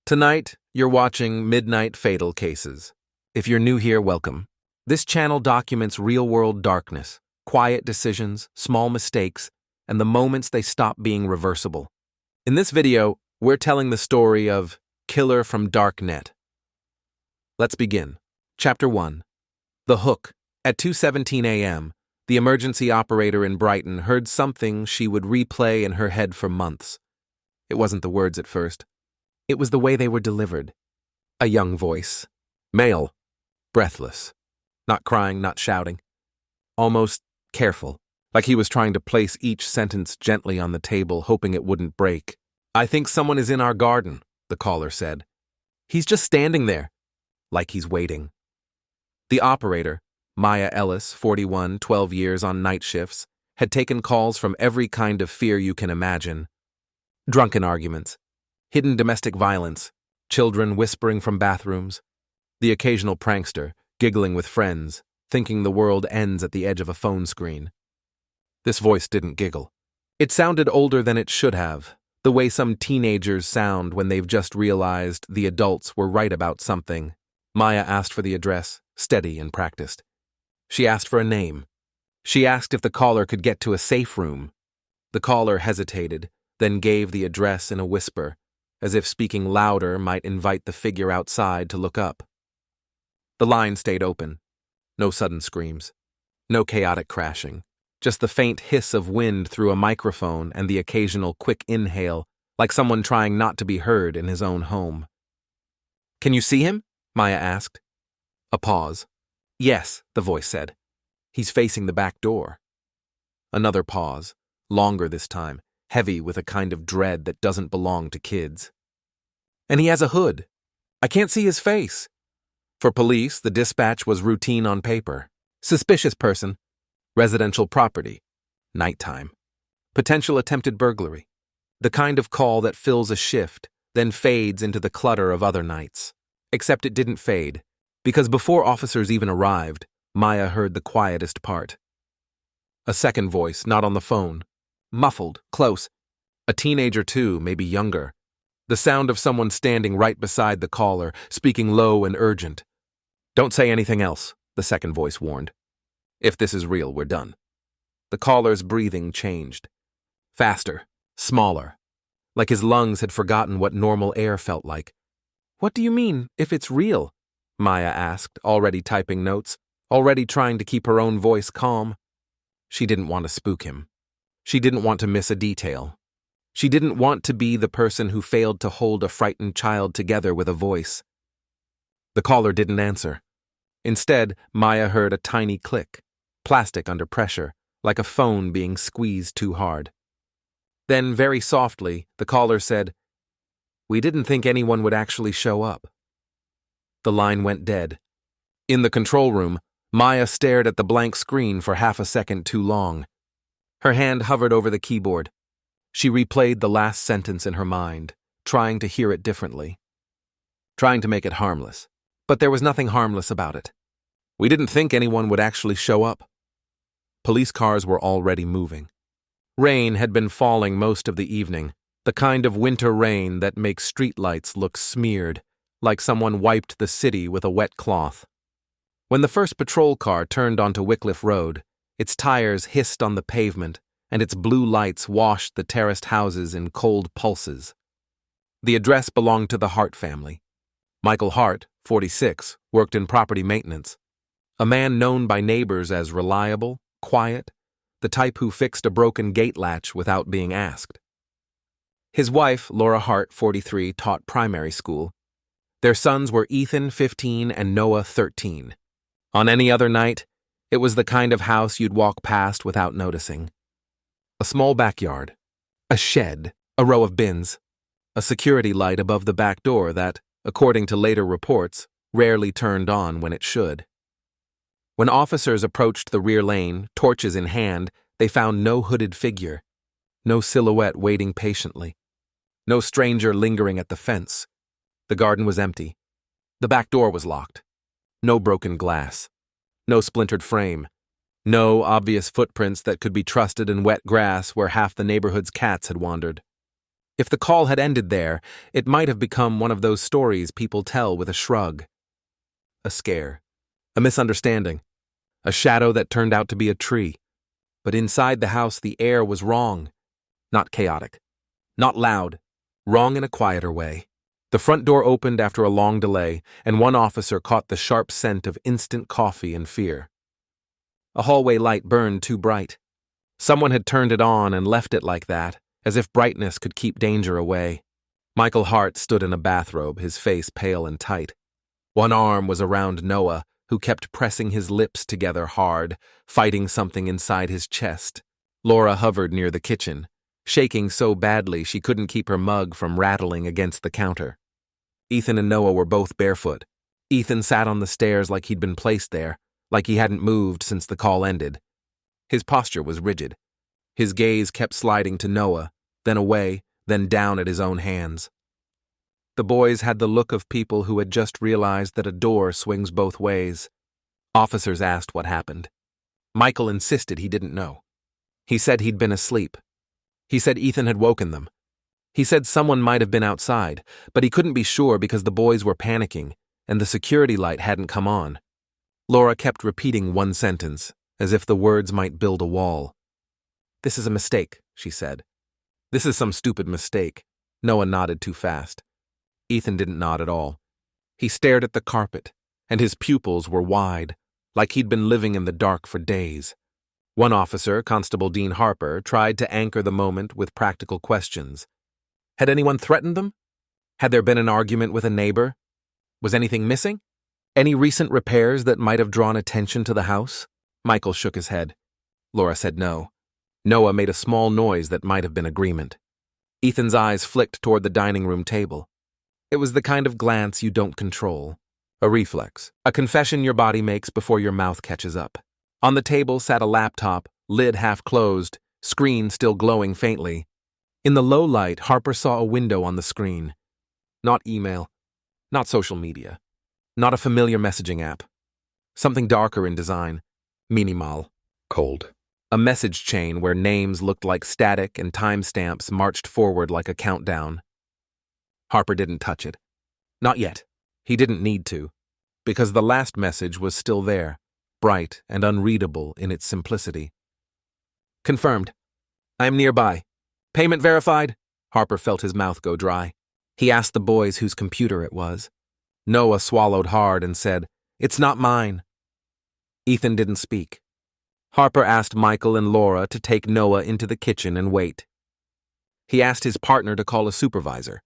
Tonight, you're watching Midnight Fatal Cases. If you're new here, welcome. This channel documents real-world darkness, quiet decisions, small mistakes, and the moments they stop being reversible. In this video, we're telling the story of Killer from Darknet. Let's begin. Chapter 1. The Hook. At 2:17 a.m., the emergency operator in Brighton heard something she would replay in her head for months. It wasn't the words at first. It was the way they were delivered. A young voice. Male. Breathless. Not crying, not shouting. Almost careful, like he was trying to place each sentence gently on the table, hoping it wouldn't break. "I think someone is in our garden," the caller said. "He's just standing there, like he's waiting." The operator, Maya Ellis, 41, 12 years on night shifts, had taken calls from every kind of fear you can imagine. Drunken arguments, hidden domestic violence, children whispering from bathrooms, the occasional prankster giggling with friends, thinking the world ends at the edge of a phone screen. This voice didn't giggle. It sounded older than it should have, the way some teenagers sound when they've just realized the adults were right about something. Maya asked for the address, steady and practiced. She asked for a name. She asked if the caller could get to a safe room. The caller hesitated, then gave the address in a whisper, as if speaking louder might invite the figure outside to look up. The line stayed open. No sudden screams. No chaotic crashing. Just the faint hiss of wind through a microphone and the occasional quick inhale, like someone trying not to be heard in his own home. "Can you see him?" Maya asked. A pause. "Yes," the voice said. "He's facing the back door." Another pause, longer this time, heavy with a kind of dread that doesn't belong to kids. "And he has a hood. I can't see his face." For police, the dispatch was routine on paper. Suspicious person. Residential property. Nighttime. Potential attempted burglary. The kind of call that fills a shift, then fades into the clutter of other nights. Except it didn't fade, because before officers even arrived, Maya heard the quietest part. A second voice, not on the phone. Muffled, close. A teenager too, maybe younger. The sound of someone standing right beside the caller, speaking low and urgent. "Don't say anything else," the second voice warned. "If this is real, we're done." The caller's breathing changed. Faster, smaller, like his lungs had forgotten what normal air felt like. "What do you mean, if it's real?" Maya asked, already typing notes, already trying to keep her own voice calm. She didn't want to spook him. She didn't want to miss a detail. She didn't want to be the person who failed to hold a frightened child together with a voice. The caller didn't answer. Instead, Maya heard a tiny click, plastic under pressure, like a phone being squeezed too hard. Then, very softly, the caller said, "We didn't think anyone would actually show up." The line went dead. In the control room, Maya stared at the blank screen for half a second too long. Her hand hovered over the keyboard. She replayed the last sentence in her mind, trying to hear it differently. Trying to make it harmless. But there was nothing harmless about it. "We didn't think anyone would actually show up." Police cars were already moving. Rain had been falling most of the evening, the kind of winter rain that makes streetlights look smeared, like someone wiped the city with a wet cloth. When the first patrol car turned onto Wycliffe Road, its tires hissed on the pavement, and its blue lights washed the terraced houses in cold pulses. The address belonged to the Hart family. Michael Hart, 46, worked in property maintenance. A man known by neighbors as reliable, quiet, the type who fixed a broken gate latch without being asked. His wife, Laura Hart, 43, taught primary school. Their sons were Ethan, 15, and Noah, 13. On any other night, it was the kind of house you'd walk past without noticing. A small backyard, a shed, a row of bins, a security light above the back door that, according to later reports, rarely turned on when it should. When officers approached the rear lane, torches in hand, they found no hooded figure, no silhouette waiting patiently, no stranger lingering at the fence. The garden was empty. The back door was locked. No broken glass. No splintered frame. No obvious footprints that could be trusted in wet grass where half the neighborhood's cats had wandered. If the call had ended there, it might have become one of those stories people tell with a shrug. A scare. A misunderstanding. A shadow that turned out to be a tree. But inside the house, the air was wrong. Not chaotic. Not loud. Wrong in a quieter way. The front door opened after a long delay, and one officer caught the sharp scent of instant coffee and fear. A hallway light burned too bright. Someone had turned it on and left it like that, as if brightness could keep danger away. Michael Hart stood in a bathrobe, his face pale and tight. One arm was around Noah, who kept pressing his lips together hard, fighting something inside his chest. Laura hovered near the kitchen, shaking so badly she couldn't keep her mug from rattling against the counter. Ethan and Noah were both barefoot. Ethan sat on the stairs like he'd been placed there, like he hadn't moved since the call ended. His posture was rigid. His gaze kept sliding to Noah, then away, then down at his own hands. The boys had the look of people who had just realized that a door swings both ways. Officers asked what happened. Michael insisted he didn't know. He said he'd been asleep. He said Ethan had woken them. He said someone might have been outside, but he couldn't be sure because the boys were panicking, and the security light hadn't come on. Laura kept repeating one sentence, as if the words might build a wall. "This is a mistake," she said. "This is some stupid mistake." Noah nodded too fast. Ethan didn't nod at all. He stared at the carpet, and his pupils were wide, like he'd been living in the dark for days. One officer, Constable Dean Harper, tried to anchor the moment with practical questions. Had anyone threatened them? Had there been an argument with a neighbor? Was anything missing? Any recent repairs that might have drawn attention to the house? Michael shook his head. Laura said no. Noah made a small noise that might have been agreement. Ethan's eyes flicked toward the dining room table. It was the kind of glance you don't control. A reflex, a confession your body makes before your mouth catches up. On the table sat a laptop, lid half closed, screen still glowing faintly. In the low light, Harper saw a window on the screen. Not email, not social media, not a familiar messaging app. Something darker in design. Minimal. Cold. A message chain where names looked like static and timestamps marched forward like a countdown. Harper didn't touch it. Not yet. He didn't need to, because the last message was still there, bright and unreadable in its simplicity. Confirmed. I am nearby. Payment verified? Harper felt his mouth go dry. He asked the boys whose computer it was. Noah swallowed hard and said, "It's not mine." Ethan didn't speak. Harper asked Michael and Laura to take Noah into the kitchen and wait. He asked his partner to call a supervisor.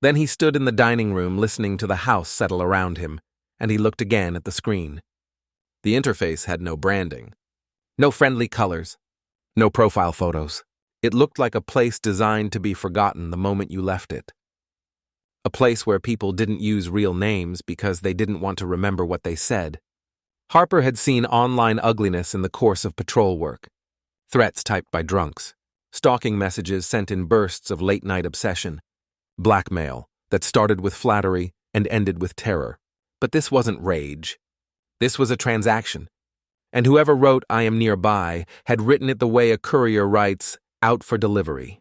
Then he stood in the dining room listening to the house settle around him, and he looked again at the screen. The interface had no branding. No friendly colors. No profile photos. It looked like a place designed to be forgotten the moment you left it. A place where people didn't use real names because they didn't want to remember what they said. Harper had seen online ugliness in the course of patrol work. Threats typed by drunks. Stalking messages sent in bursts of late-night obsession. Blackmail that started with flattery and ended with terror. But this wasn't rage. This was a transaction. And whoever wrote "I am nearby" had written it the way a courier writes "out for delivery."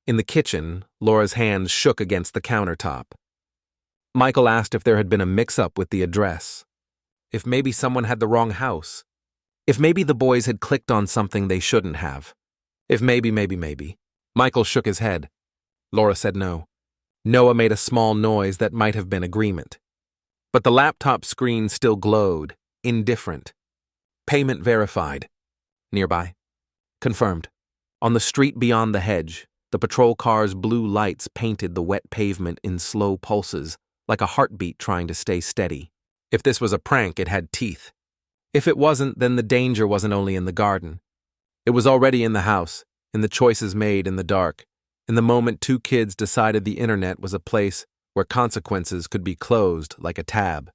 In the kitchen, Laura's hands shook against the countertop. Michael asked if there had been a mix-up with the address. If maybe someone had the wrong house. If maybe the boys had clicked on something they shouldn't have. If maybe. Michael shook his head. Laura said no. Noah made a small noise that might have been agreement. But the laptop screen still glowed, indifferent. Payment verified. Nearby. Confirmed. On the street beyond the hedge, the patrol car's blue lights painted the wet pavement in slow pulses, like a heartbeat trying to stay steady. If this was a prank, it had teeth. If it wasn't, then the danger wasn't only in the garden. It was already in the house, in the choices made in the dark, in the moment two kids decided the internet was a place where consequences could be closed like a tab.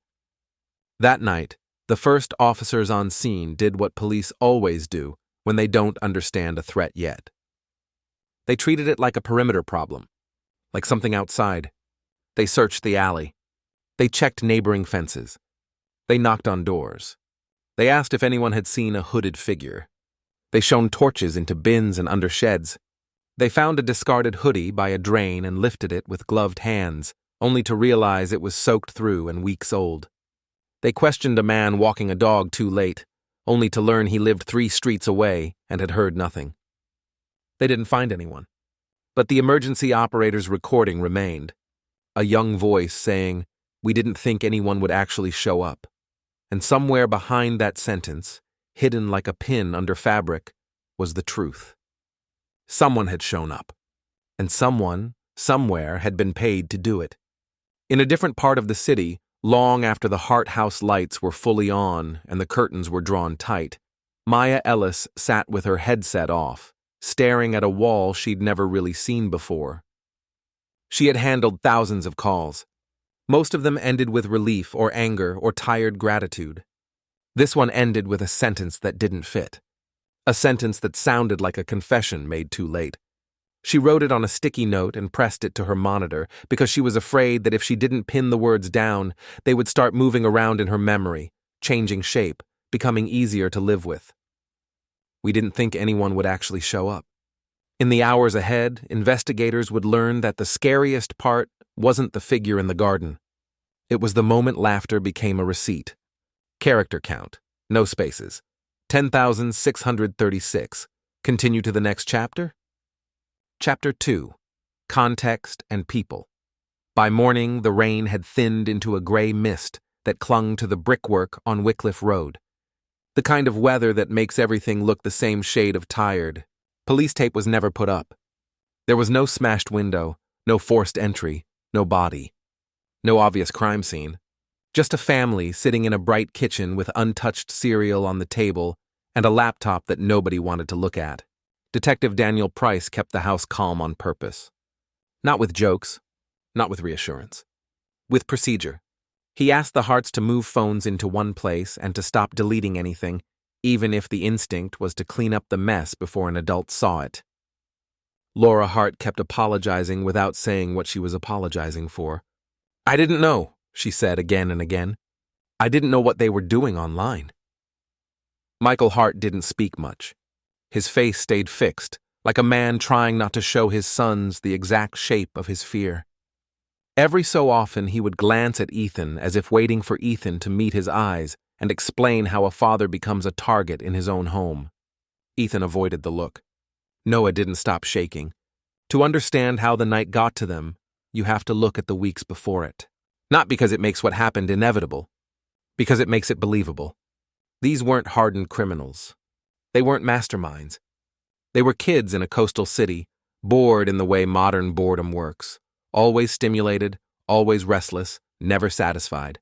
That night, the first officers on scene did what police always do when they don't understand a threat yet. They treated it like a perimeter problem, like something outside. They searched the alley. They checked neighboring fences. They knocked on doors. They asked if anyone had seen a hooded figure. They shone torches into bins and under sheds. They found a discarded hoodie by a drain and lifted it with gloved hands, only to realize it was soaked through and weeks old. They questioned a man walking a dog too late, only to learn he lived 3 streets away and had heard nothing. They didn't find anyone, but the emergency operator's recording remained. A young voice saying, "We didn't think anyone would actually show up." And somewhere behind that sentence, hidden like a pin under fabric, was the truth. Someone had shown up, and someone, somewhere, had been paid to do it. In a different part of the city, long after the Hart House lights were fully on and the curtains were drawn tight, Maya Ellis sat with her headset off, staring at a wall she'd never really seen before. She had handled thousands of calls. Most of them ended with relief or anger or tired gratitude. This one ended with a sentence that didn't fit. A sentence that sounded like a confession made too late. She wrote it on a sticky note and pressed it to her monitor because she was afraid that if she didn't pin the words down, they would start moving around in her memory, changing shape, becoming easier to live with. We didn't think anyone would actually show up. In the hours ahead, investigators would learn that the scariest part wasn't the figure in the garden. It was the moment laughter became a receipt. Character count, no spaces. 10,636. Continue to the next chapter? Chapter 2. Context and People. By morning, the rain had thinned into a gray mist that clung to the brickwork on Wycliffe Road. The kind of weather that makes everything look the same shade of tired. Police tape was never put up. There was no smashed window, no forced entry, no body. No obvious crime scene. Just a family sitting in a bright kitchen with untouched cereal on the table and a laptop that nobody wanted to look at. Detective Daniel Price kept the house calm on purpose. Not with jokes, not with reassurance. With procedure. He asked the Harts to move phones into one place and to stop deleting anything, even if the instinct was to clean up the mess before an adult saw it. Laura Hart kept apologizing without saying what she was apologizing for. "I didn't know," she said again and again. "I didn't know what they were doing online." Michael Hart didn't speak much. His face stayed fixed, like a man trying not to show his sons the exact shape of his fear. Every so often he would glance at Ethan as if waiting for Ethan to meet his eyes and explain how a father becomes a target in his own home. Ethan avoided the look. Noah didn't stop shaking. To understand how the night got to them, you have to look at the weeks before it. Not because it makes what happened inevitable, because it makes it believable. These weren't hardened criminals. They weren't masterminds. They were kids in a coastal city, bored in the way modern boredom works. Always stimulated, always restless, never satisfied.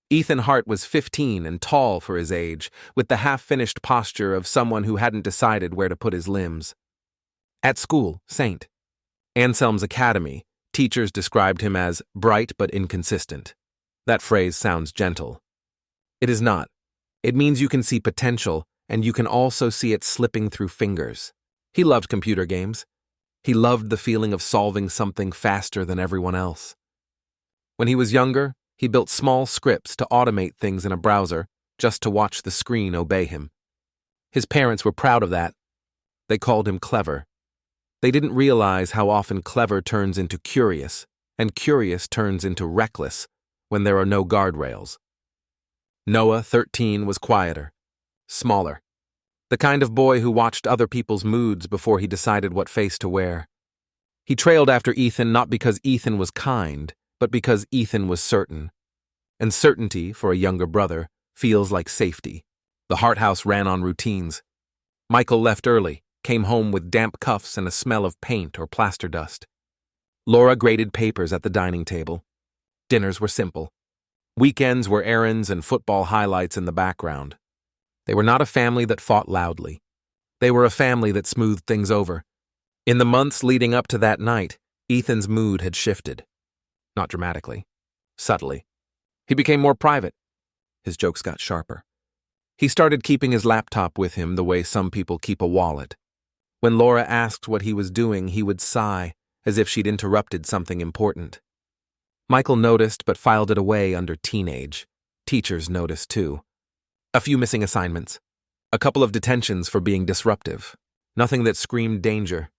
Ethan Hart was 15 and tall for his age, with the half-finished posture of someone who hadn't decided where to put his limbs. At school, St. Anselm's Academy, teachers described him as bright but inconsistent. That phrase sounds gentle. It is not. It means you can see potential, and you can also see it slipping through fingers. He loved computer games. He loved the feeling of solving something faster than everyone else. When he was younger, he built small scripts to automate things in a browser, just to watch the screen obey him. His parents were proud of that. They called him clever. They didn't realize how often clever turns into curious, and curious turns into reckless when there are no guardrails. Noah, 13, was quieter, smaller. The kind of boy who watched other people's moods before he decided what face to wear. He trailed after Ethan not because Ethan was kind, but because Ethan was certain. And certainty, for a younger brother, feels like safety. The Hart house ran on routines. Michael left early, came home with damp cuffs and a smell of paint or plaster dust. Laura graded papers at the dining table. Dinners were simple. Weekends were errands and football highlights in the background. They were not a family that fought loudly. They were a family that smoothed things over. In the months leading up to that night, Ethan's mood had shifted. Not dramatically. Subtly. He became more private. His jokes got sharper. He started keeping his laptop with him the way some people keep a wallet. When Laura asked what he was doing, he would sigh, as if she'd interrupted something important. Michael noticed but filed it away under teenage. Teachers noticed too. A few missing assignments. A couple of detentions for being disruptive. Nothing that screamed danger.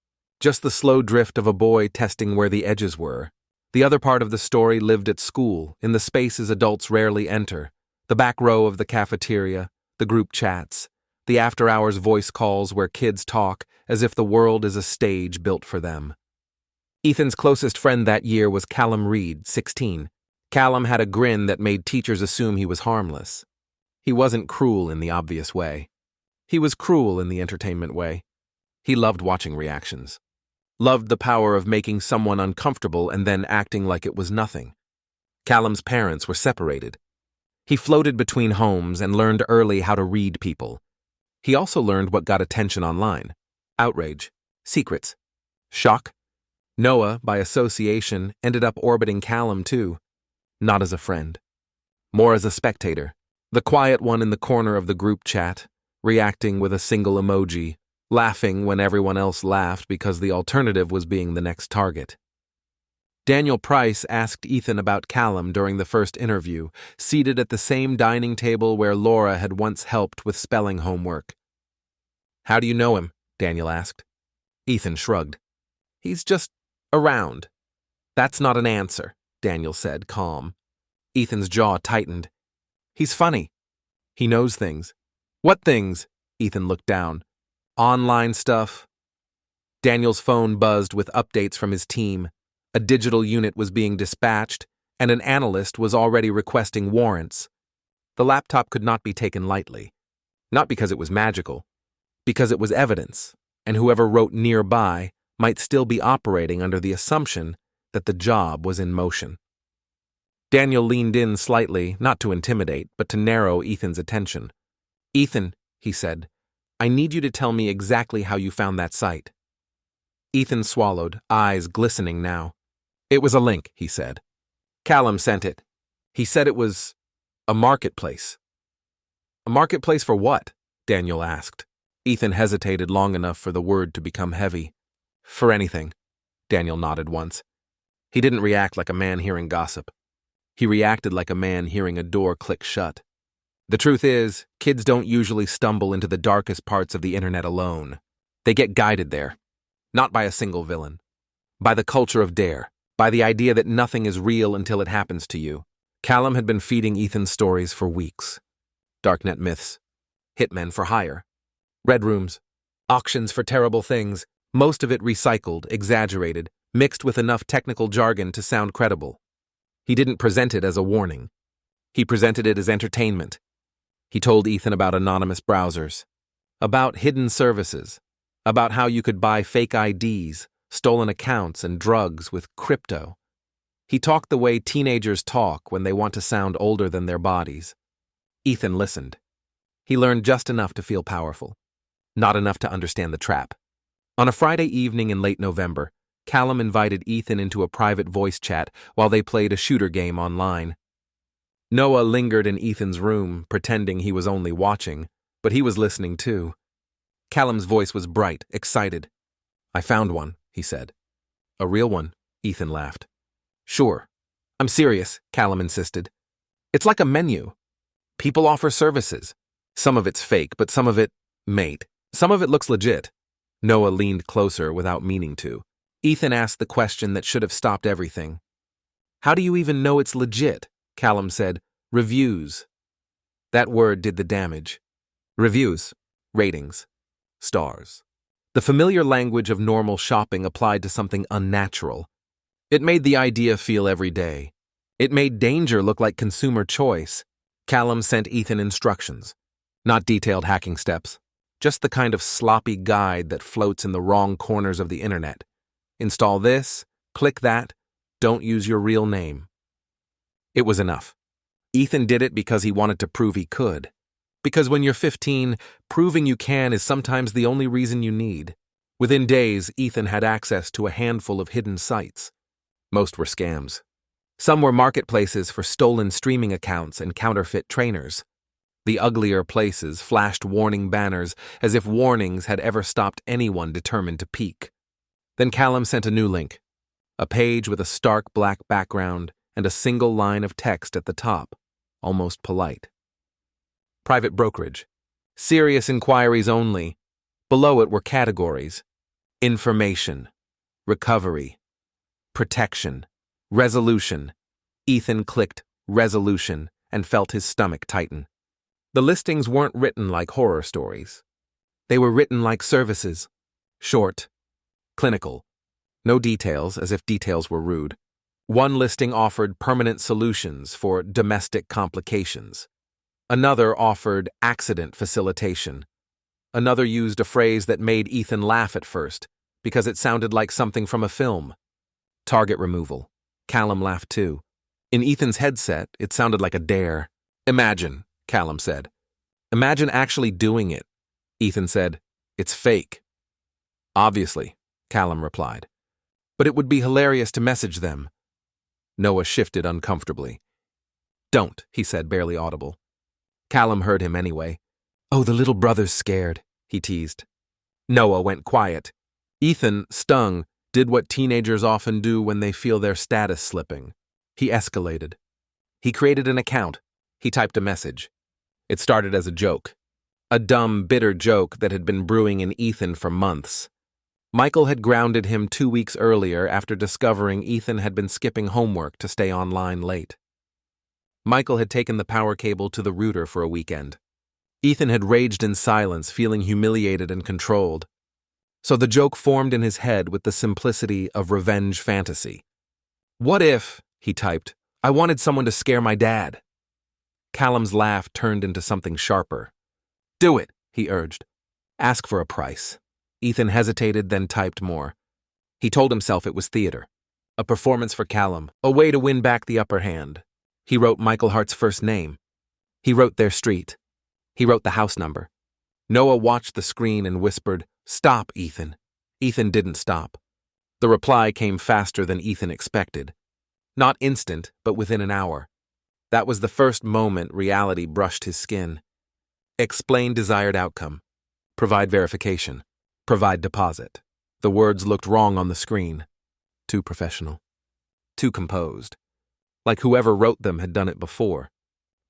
Just the slow drift of a boy testing where the edges were. The other part of the story lived at school, in the spaces adults rarely enter, the back row of the cafeteria, the group chats, the after-hours voice calls where kids talk as if the world is a stage built for them. Ethan's closest friend that year was Callum Reed, 16. Callum had a grin that made teachers assume he was harmless. He wasn't cruel in the obvious way. He was cruel in the entertainment way. He loved watching reactions. Loved the power of making someone uncomfortable and then acting like it was nothing. Callum's parents were separated. He floated between homes and learned early how to read people. He also learned what got attention online: outrage, secrets, shock. Noah, by association, ended up orbiting Callum too. Not as a friend. More as a spectator. The quiet one in the corner of the group chat, reacting with a single emoji, laughing when everyone else laughed because the alternative was being the next target. Daniel Price asked Ethan about Callum during the first interview, seated at the same dining table where Laura had once helped with spelling homework. "How do you know him?" Daniel asked. Ethan shrugged. "He's just around." "That's not an answer," Daniel said, calm. Ethan's jaw tightened. "He's funny. He knows things." "What things?" Ethan looked down. "Online stuff." Daniel's phone buzzed with updates from his team. A digital unit was being dispatched, and an analyst was already requesting warrants. The laptop could not be taken lightly. Not because it was magical, because it was evidence, and whoever wrote nearby might still be operating under the assumption that the job was in motion. Daniel leaned in slightly, not to intimidate, but to narrow Ethan's attention. "Ethan," he said, "I need you to tell me exactly how you found that site." Ethan swallowed, eyes glistening now. "It was a link," he said. "Callum sent it. He said it was a marketplace." "A marketplace for what?" Daniel asked. Ethan hesitated long enough for the word to become heavy. "For anything," Daniel nodded once. He didn't react like a man hearing gossip. He reacted like a man hearing a door click shut. The truth is, kids don't usually stumble into the darkest parts of the internet alone. They get guided there. Not by a single villain. By the culture of dare. By the idea that nothing is real until it happens to you. Callum had been feeding Ethan stories for weeks. Darknet myths. Hitmen for hire. Red rooms. Auctions for terrible things. Most of it recycled, exaggerated, mixed with enough technical jargon to sound credible. He didn't present it as a warning. He presented it as entertainment. He told Ethan about anonymous browsers. About hidden services. About how you could buy fake IDs, stolen accounts, and drugs with crypto. He talked the way teenagers talk when they want to sound older than their bodies. Ethan listened. He learned just enough to feel powerful. Not enough to understand the trap. On a Friday evening in late November, Callum invited Ethan into a private voice chat while they played a shooter game online. Noah lingered in Ethan's room, pretending he was only watching, but he was listening too. Callum's voice was bright, excited. "I found one," he said. "A real one?" Ethan laughed. "Sure. I'm serious," Callum insisted. "It's like a menu. People offer services. Some of it's fake, but some of it, mate. Some of it looks legit." Noah leaned closer without meaning to. Ethan asked the question that should have stopped everything. "How do you even know it's legit?" Callum said. "Reviews." That word did the damage. Reviews. Ratings. Stars. The familiar language of normal shopping applied to something unnatural. It made the idea feel everyday. It made danger look like consumer choice. Callum sent Ethan instructions. Not detailed hacking steps. Just the kind of sloppy guide that floats in the wrong corners of the internet. Install this, click that, don't use your real name. It was enough. Ethan did it because he wanted to prove he could. Because when you're 15, proving you can is sometimes the only reason you need. Within days, Ethan had access to a handful of hidden sites. Most were scams. Some were marketplaces for stolen streaming accounts and counterfeit trainers. The uglier places flashed warning banners as if warnings had ever stopped anyone determined to peek. Then Callum sent a new link. A page with a stark black background and a single line of text at the top, almost polite. Private brokerage. Serious inquiries only. Below it were categories. Information, recovery, protection, resolution. Ethan clicked resolution and felt his stomach tighten. The listings weren't written like horror stories. They were written like services. Short, clinical, no details, as if details were rude. One listing offered permanent solutions for domestic complications. Another offered accident facilitation. Another used a phrase that made Ethan laugh at first, because it sounded like something from a film. Target removal. Callum laughed too. In Ethan's headset, it sounded like a dare. Imagine, Callum said. Imagine actually doing it. Ethan said, it's fake. Obviously, Callum replied. But it would be hilarious to message them. Noah shifted uncomfortably. Don't, he said, barely audible. Callum heard him anyway. Oh, the little brother's scared, he teased. Noah went quiet. Ethan, stung, did what teenagers often do when they feel their status slipping. He escalated. He created an account. He typed a message. It started as a joke. A dumb, bitter joke that had been brewing in Ethan for months. Michael had grounded him 2 weeks earlier after discovering Ethan had been skipping homework to stay online late. Michael had taken the power cable to the router for a weekend. Ethan had raged in silence, feeling humiliated and controlled. So the joke formed in his head with the simplicity of revenge fantasy. What if, he typed, I wanted someone to scare my dad? Callum's laugh turned into something sharper. Do it, he urged. Ask for a price. Ethan hesitated, then typed more. He told himself it was theater. A performance for Callum, a way to win back the upper hand. He wrote Michael Hart's first name. He wrote their street. He wrote the house number. Noah watched the screen and whispered, Stop, Ethan. Ethan didn't stop. The reply came faster than Ethan expected. Not instant, but within an hour. That was the first moment reality brushed his skin. Explain desired outcome. Provide verification. Provide deposit. The words looked wrong on the screen. Too professional. Too composed. Like whoever wrote them had done it before.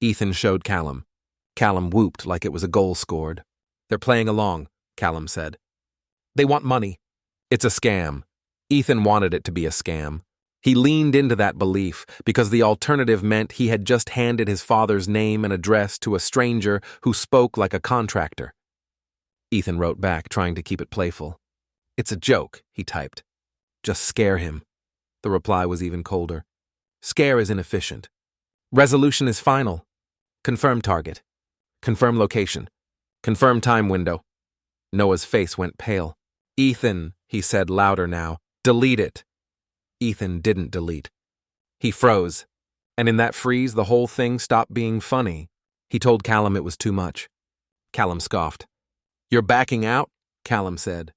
Ethan showed Callum. Callum whooped like it was a goal scored. They're playing along, Callum said. They want money. It's a scam. Ethan wanted it to be a scam. He leaned into that belief because the alternative meant he had just handed his father's name and address to a stranger who spoke like a contractor. Ethan wrote back, trying to keep it playful. It's a joke, he typed. Just scare him. The reply was even colder. Scare is inefficient. Resolution is final. Confirm target. Confirm location. Confirm time window. Noah's face went pale. Ethan, he said louder now, delete it. Ethan didn't delete. He froze, and in that freeze the whole thing stopped being funny. He told Callum it was too much. Callum scoffed. You're backing out? Callum said.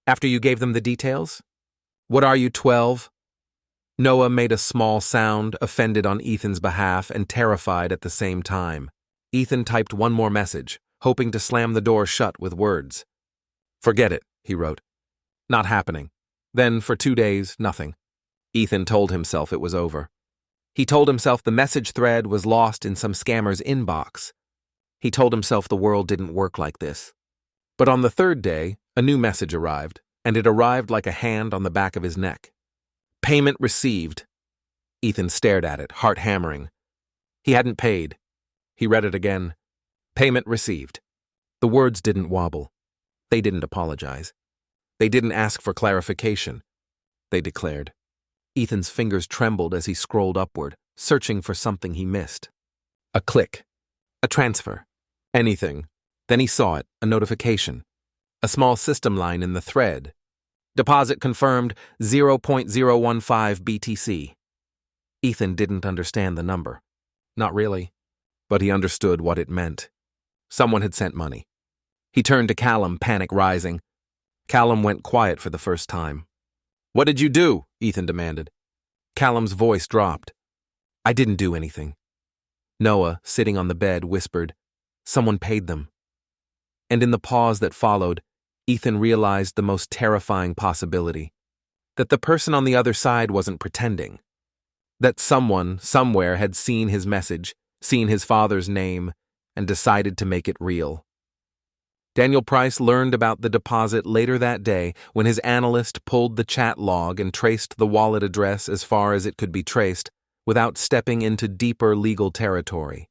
After you gave them the details? What are you, 12? Noah made a small sound, offended on Ethan's behalf and terrified at the same time. Ethan typed one more message, hoping to slam the door shut with words. Forget it, he wrote. Not happening. Then, for 2 days, nothing. Ethan told himself it was over. He told himself the message thread was lost in some scammer's inbox. He told himself the world didn't work like this. But on the 3rd day, a new message arrived, and it arrived like a hand on the back of his neck. Payment received. Ethan stared at it, heart hammering. He hadn't paid. He read it again. Payment received. The words didn't wobble. They didn't apologize. They didn't ask for clarification. They declared. Ethan's fingers trembled as he scrolled upward, searching for something he missed. A click. A transfer. Anything. Then he saw it, a notification. A small system line in the thread. Deposit confirmed 0.015 BTC. Ethan didn't understand the number. Not really. But he understood what it meant. Someone had sent money. He turned to Callum, panic rising. Callum went quiet for the first time. What did you do? Ethan demanded. Callum's voice dropped. I didn't do anything. Noah, sitting on the bed, whispered, Someone paid them. And in the pause that followed, Ethan realized the most terrifying possibility. That the person on the other side wasn't pretending. That someone, somewhere, had seen his message, seen his father's name, and decided to make it real. Daniel Price learned about the deposit later that day when his analyst pulled the chat log and traced the wallet address as far as it could be traced without stepping into deeper legal territory.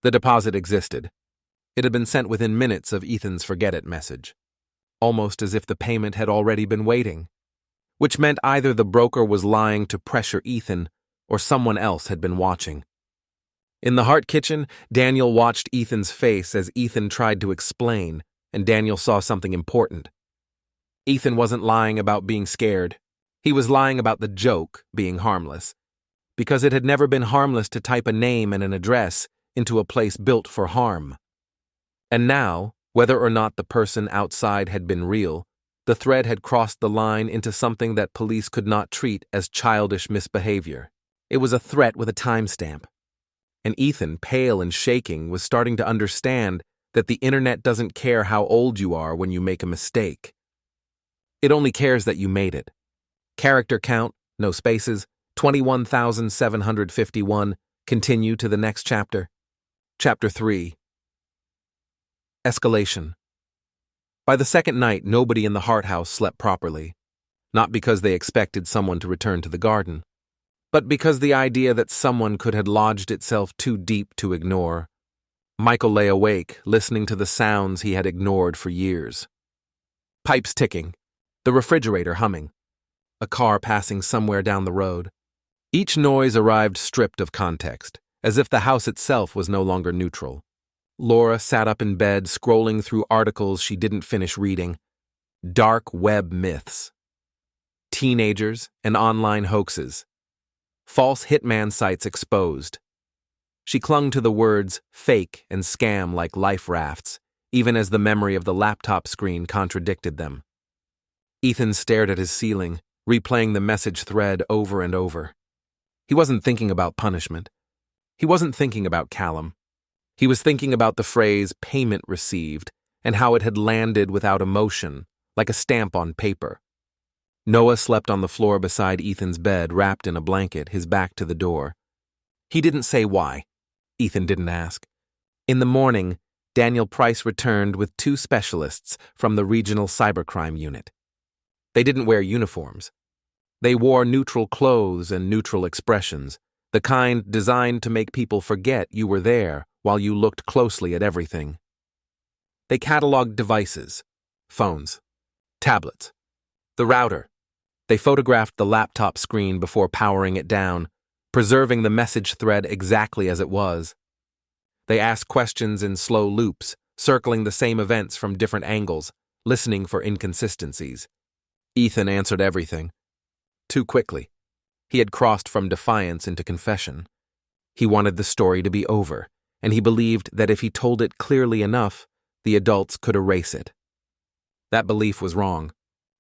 The deposit existed. It had been sent within minutes of Ethan's forget it message, almost as if the payment had already been waiting, which meant either the broker was lying to pressure Ethan or someone else had been watching. In the Heart Kitchen, Daniel watched Ethan's face as Ethan tried to explain, and Daniel saw something important. Ethan wasn't lying about being scared. He was lying about the joke being harmless, because it had never been harmless to type a name and an address into a place built for harm. And now, whether or not the person outside had been real, the thread had crossed the line into something that police could not treat as childish misbehavior. It was a threat with a timestamp. And Ethan, pale and shaking, was starting to understand that the internet doesn't care how old you are when you make a mistake. It only cares that you made it. Character count, no spaces, 21,751, continue to the next chapter. Chapter 3. Escalation. By the second night, nobody in the Hart House slept properly, not because they expected someone to return to the garden, but because the idea that someone could have lodged itself too deep to ignore. Michael lay awake, listening to the sounds he had ignored for years. Pipes ticking, the refrigerator humming, a car passing somewhere down the road. Each noise arrived stripped of context, as if the house itself was no longer neutral. Laura sat up in bed, scrolling through articles she didn't finish reading. Dark web myths. Teenagers and online hoaxes. False hitman sites exposed. She clung to the words fake and scam like life rafts, even as the memory of the laptop screen contradicted them. Ethan stared at his ceiling, replaying the message thread over and over. He wasn't thinking about punishment. He wasn't thinking about Callum. He was thinking about the phrase payment received and how it had landed without emotion, like a stamp on paper. Noah slept on the floor beside Ethan's bed, wrapped in a blanket, his back to the door. He didn't say why. Ethan didn't ask. In the morning, Daniel Price returned with 2 specialists from the regional cybercrime unit. They didn't wear uniforms. They wore neutral clothes and neutral expressions, the kind designed to make people forget you were there while you looked closely at everything. They cataloged devices, phones, tablets, the router. They photographed the laptop screen before powering it down, preserving the message thread exactly as it was. They asked questions in slow loops, circling the same events from different angles, listening for inconsistencies. Ethan answered everything. Too quickly. He had crossed from defiance into confession. He wanted the story to be over, and he believed that if he told it clearly enough, the adults could erase it. That belief was wrong.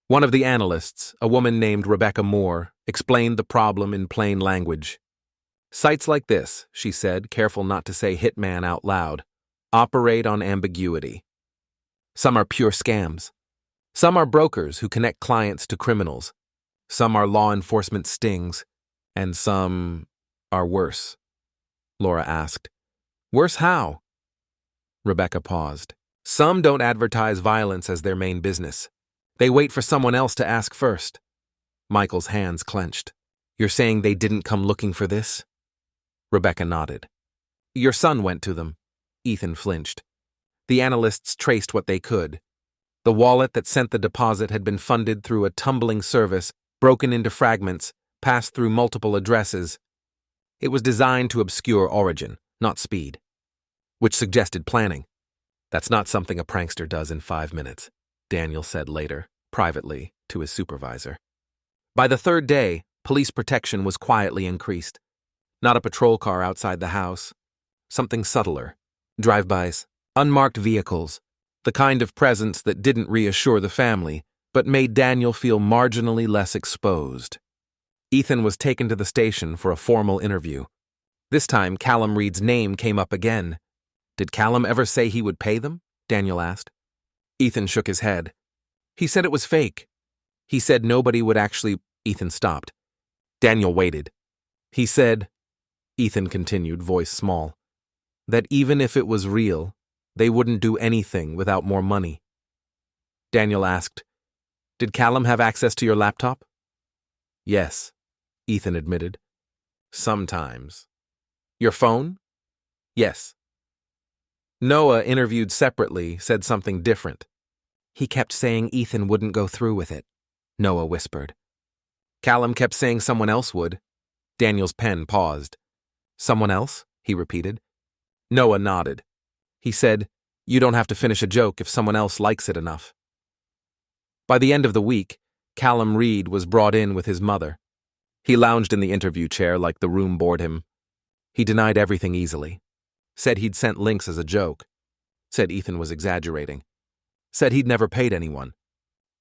One of the analysts, a woman named Rebecca Moore, explained the problem in plain language. Sites like this, she said, careful not to say hitman out loud, operate on ambiguity. Some are pure scams. Some are brokers who connect clients to criminals. Some are law enforcement stings. And some are worse. Laura asked. Worse how? Rebecca paused. Some don't advertise violence as their main business. They wait for someone else to ask first. Michael's hands clenched. You're saying they didn't come looking for this? Rebecca nodded. Your son went to them. Ethan flinched. The analysts traced what they could. The wallet that sent the deposit had been funded through a tumbling service, broken into fragments, passed through multiple addresses. It was designed to obscure origin, not speed, which suggested planning. That's not something a prankster does in 5 minutes, Daniel said later, privately, to his supervisor. By the 3rd day, police protection was quietly increased. Not a patrol car outside the house. Something subtler. Drive-bys, unmarked vehicles, the kind of presence that didn't reassure the family, but made Daniel feel marginally less exposed. Ethan was taken to the station for a formal interview. This time, Callum Reed's name came up again. Did Callum ever say he would pay them? Daniel asked. Ethan shook his head. He said it was fake. He said nobody would actually... Ethan stopped. Daniel waited. He said, Ethan continued, voice small, that even if it was real, They wouldn't do anything without more money. Daniel asked, "Did Callum have access to your laptop?" "Yes," Ethan admitted. "Sometimes." "Your phone?" "Yes." Noah, interviewed separately, said something different. "He kept saying Ethan wouldn't go through with it," Noah whispered. "Callum kept saying someone else would." Daniel's pen paused. "Someone else?" he repeated. Noah nodded. He said, "You don't have to finish a joke if someone else likes it enough." By the end of the week, Callum Reed was brought in with his mother. He lounged in the interview chair like the room bored him. He denied everything easily. Said he'd sent links as a joke. Said Ethan was exaggerating. Said he'd never paid anyone.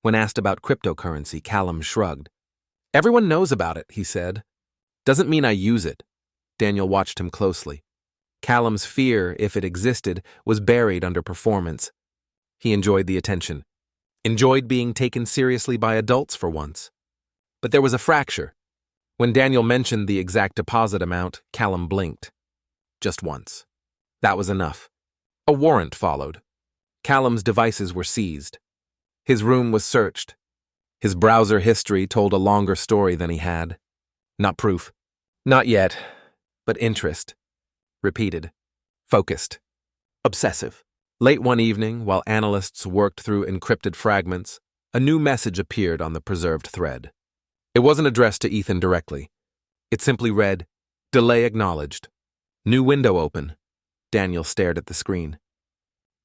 When asked about cryptocurrency, Callum shrugged. "Everyone knows about it," he said. "Doesn't mean I use it." Daniel watched him closely. Callum's fear, if it existed, was buried under performance. He enjoyed the attention. Enjoyed being taken seriously by adults for once. But there was a fracture. When Daniel mentioned the exact deposit amount, Callum blinked. Just once. That was enough. A warrant followed. Callum's devices were seized. His room was searched. His browser history told a longer story than he had. Not proof. Not yet. But interest. Repeated. Focused. Obsessive. Late one evening, while analysts worked through encrypted fragments, a new message appeared on the preserved thread. It wasn't addressed to Ethan directly. It simply read, "Delay acknowledged. New window open." Daniel stared at the screen.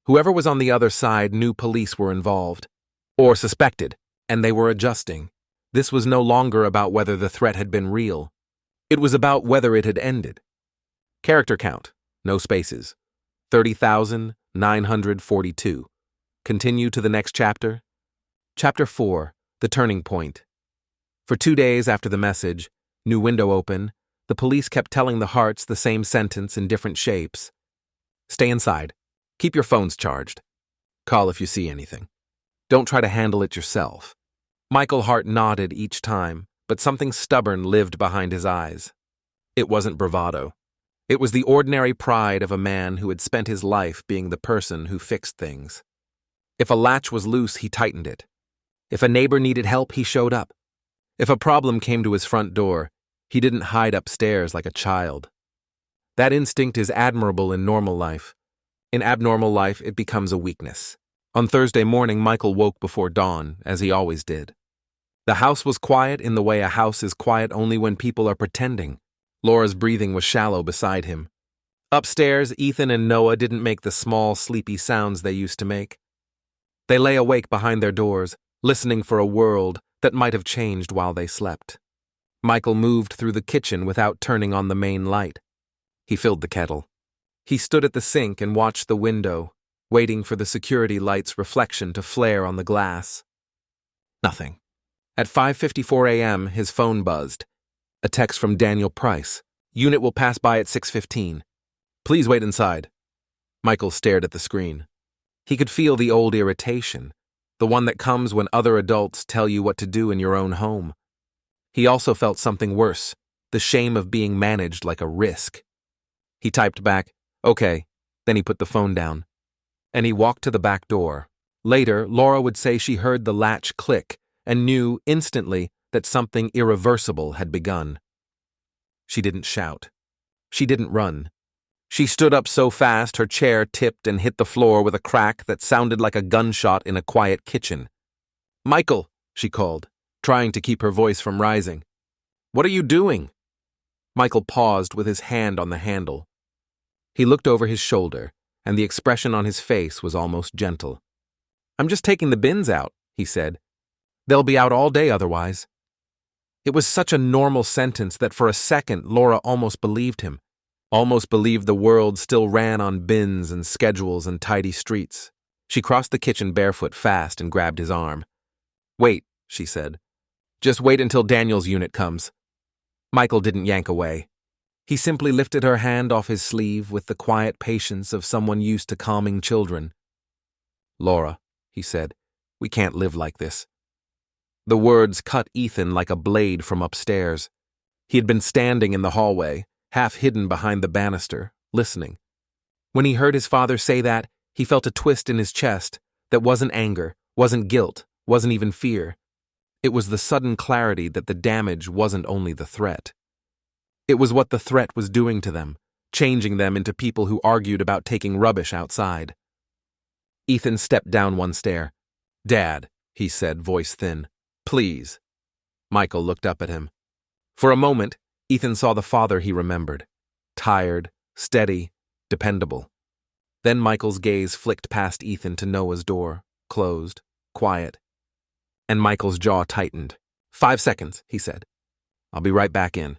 Whoever was on the other side knew police were involved, or suspected, and they were adjusting. This was no longer about whether the threat had been real. It was about whether it had ended. Character count, no spaces. 30,942. Continue to the next chapter. Chapter 4, The Turning Point. For 2 days after the message, "New window open," the police kept telling the Harts the same sentence in different shapes. Stay inside. Keep your phones charged. Call if you see anything. Don't try to handle it yourself. Michael Hart nodded each time, but something stubborn lived behind his eyes. It wasn't bravado. It was the ordinary pride of a man who had spent his life being the person who fixed things. If a latch was loose, he tightened it. If a neighbor needed help, he showed up. If a problem came to his front door, he didn't hide upstairs like a child. That instinct is admirable in normal life. In abnormal life, it becomes a weakness. On Thursday morning, Michael woke before dawn, as he always did. The house was quiet in the way a house is quiet only when people are pretending. Laura's breathing was shallow beside him. Upstairs, Ethan and Noah didn't make the small, sleepy sounds they used to make. They lay awake behind their doors, listening for a world that might have changed while they slept. Michael moved through the kitchen without turning on the main light. He filled the kettle. He stood at the sink and watched the window, waiting for the security light's reflection to flare on the glass. Nothing. At 5:54 a.m., his phone buzzed. A text from Daniel Price. "Unit will pass by at 6:15. Please wait inside." Michael stared at the screen. He could feel the old irritation, the one that comes when other adults tell you what to do in your own home. He also felt something worse, the shame of being managed like a risk. He typed back, "Okay," then he put the phone down. And he walked to the back door. Later, Laura would say she heard the latch click and knew instantly that something irreversible had begun. She didn't shout. She didn't run. She stood up so fast her chair tipped and hit the floor with a crack that sounded like a gunshot in a quiet kitchen. "Michael," she called, trying to keep her voice from rising. "What are you doing?" Michael paused with his hand on the handle. He looked over his shoulder, and the expression on his face was almost gentle. "I'm just taking the bins out," he said. "They'll be out all day otherwise." It was such a normal sentence that for a second Laura almost believed him, almost believed the world still ran on bins and schedules and tidy streets. She crossed the kitchen barefoot fast and grabbed his arm. "Wait," she said. "Just wait until Daniel's unit comes." Michael didn't yank away. He simply lifted her hand off his sleeve with the quiet patience of someone used to calming children. "Laura," he said, "we can't live like this." The words cut Ethan like a blade from upstairs. He had been standing in the hallway, half hidden behind the banister, listening. When he heard his father say that, He felt a twist in his chest that wasn't anger, wasn't guilt, wasn't even fear. It was the sudden clarity that the damage wasn't only the threat. It was what the threat was doing to them, changing them into people who argued about taking rubbish outside. Ethan stepped down one stair. "Dad," he said, voice thin. "Please." Michael looked up at him. For a moment, Ethan saw the father he remembered. Tired, steady, dependable. Then Michael's gaze flicked past Ethan to Noah's door, closed, quiet. And Michael's jaw tightened. "5 seconds," he said. "I'll be right back in."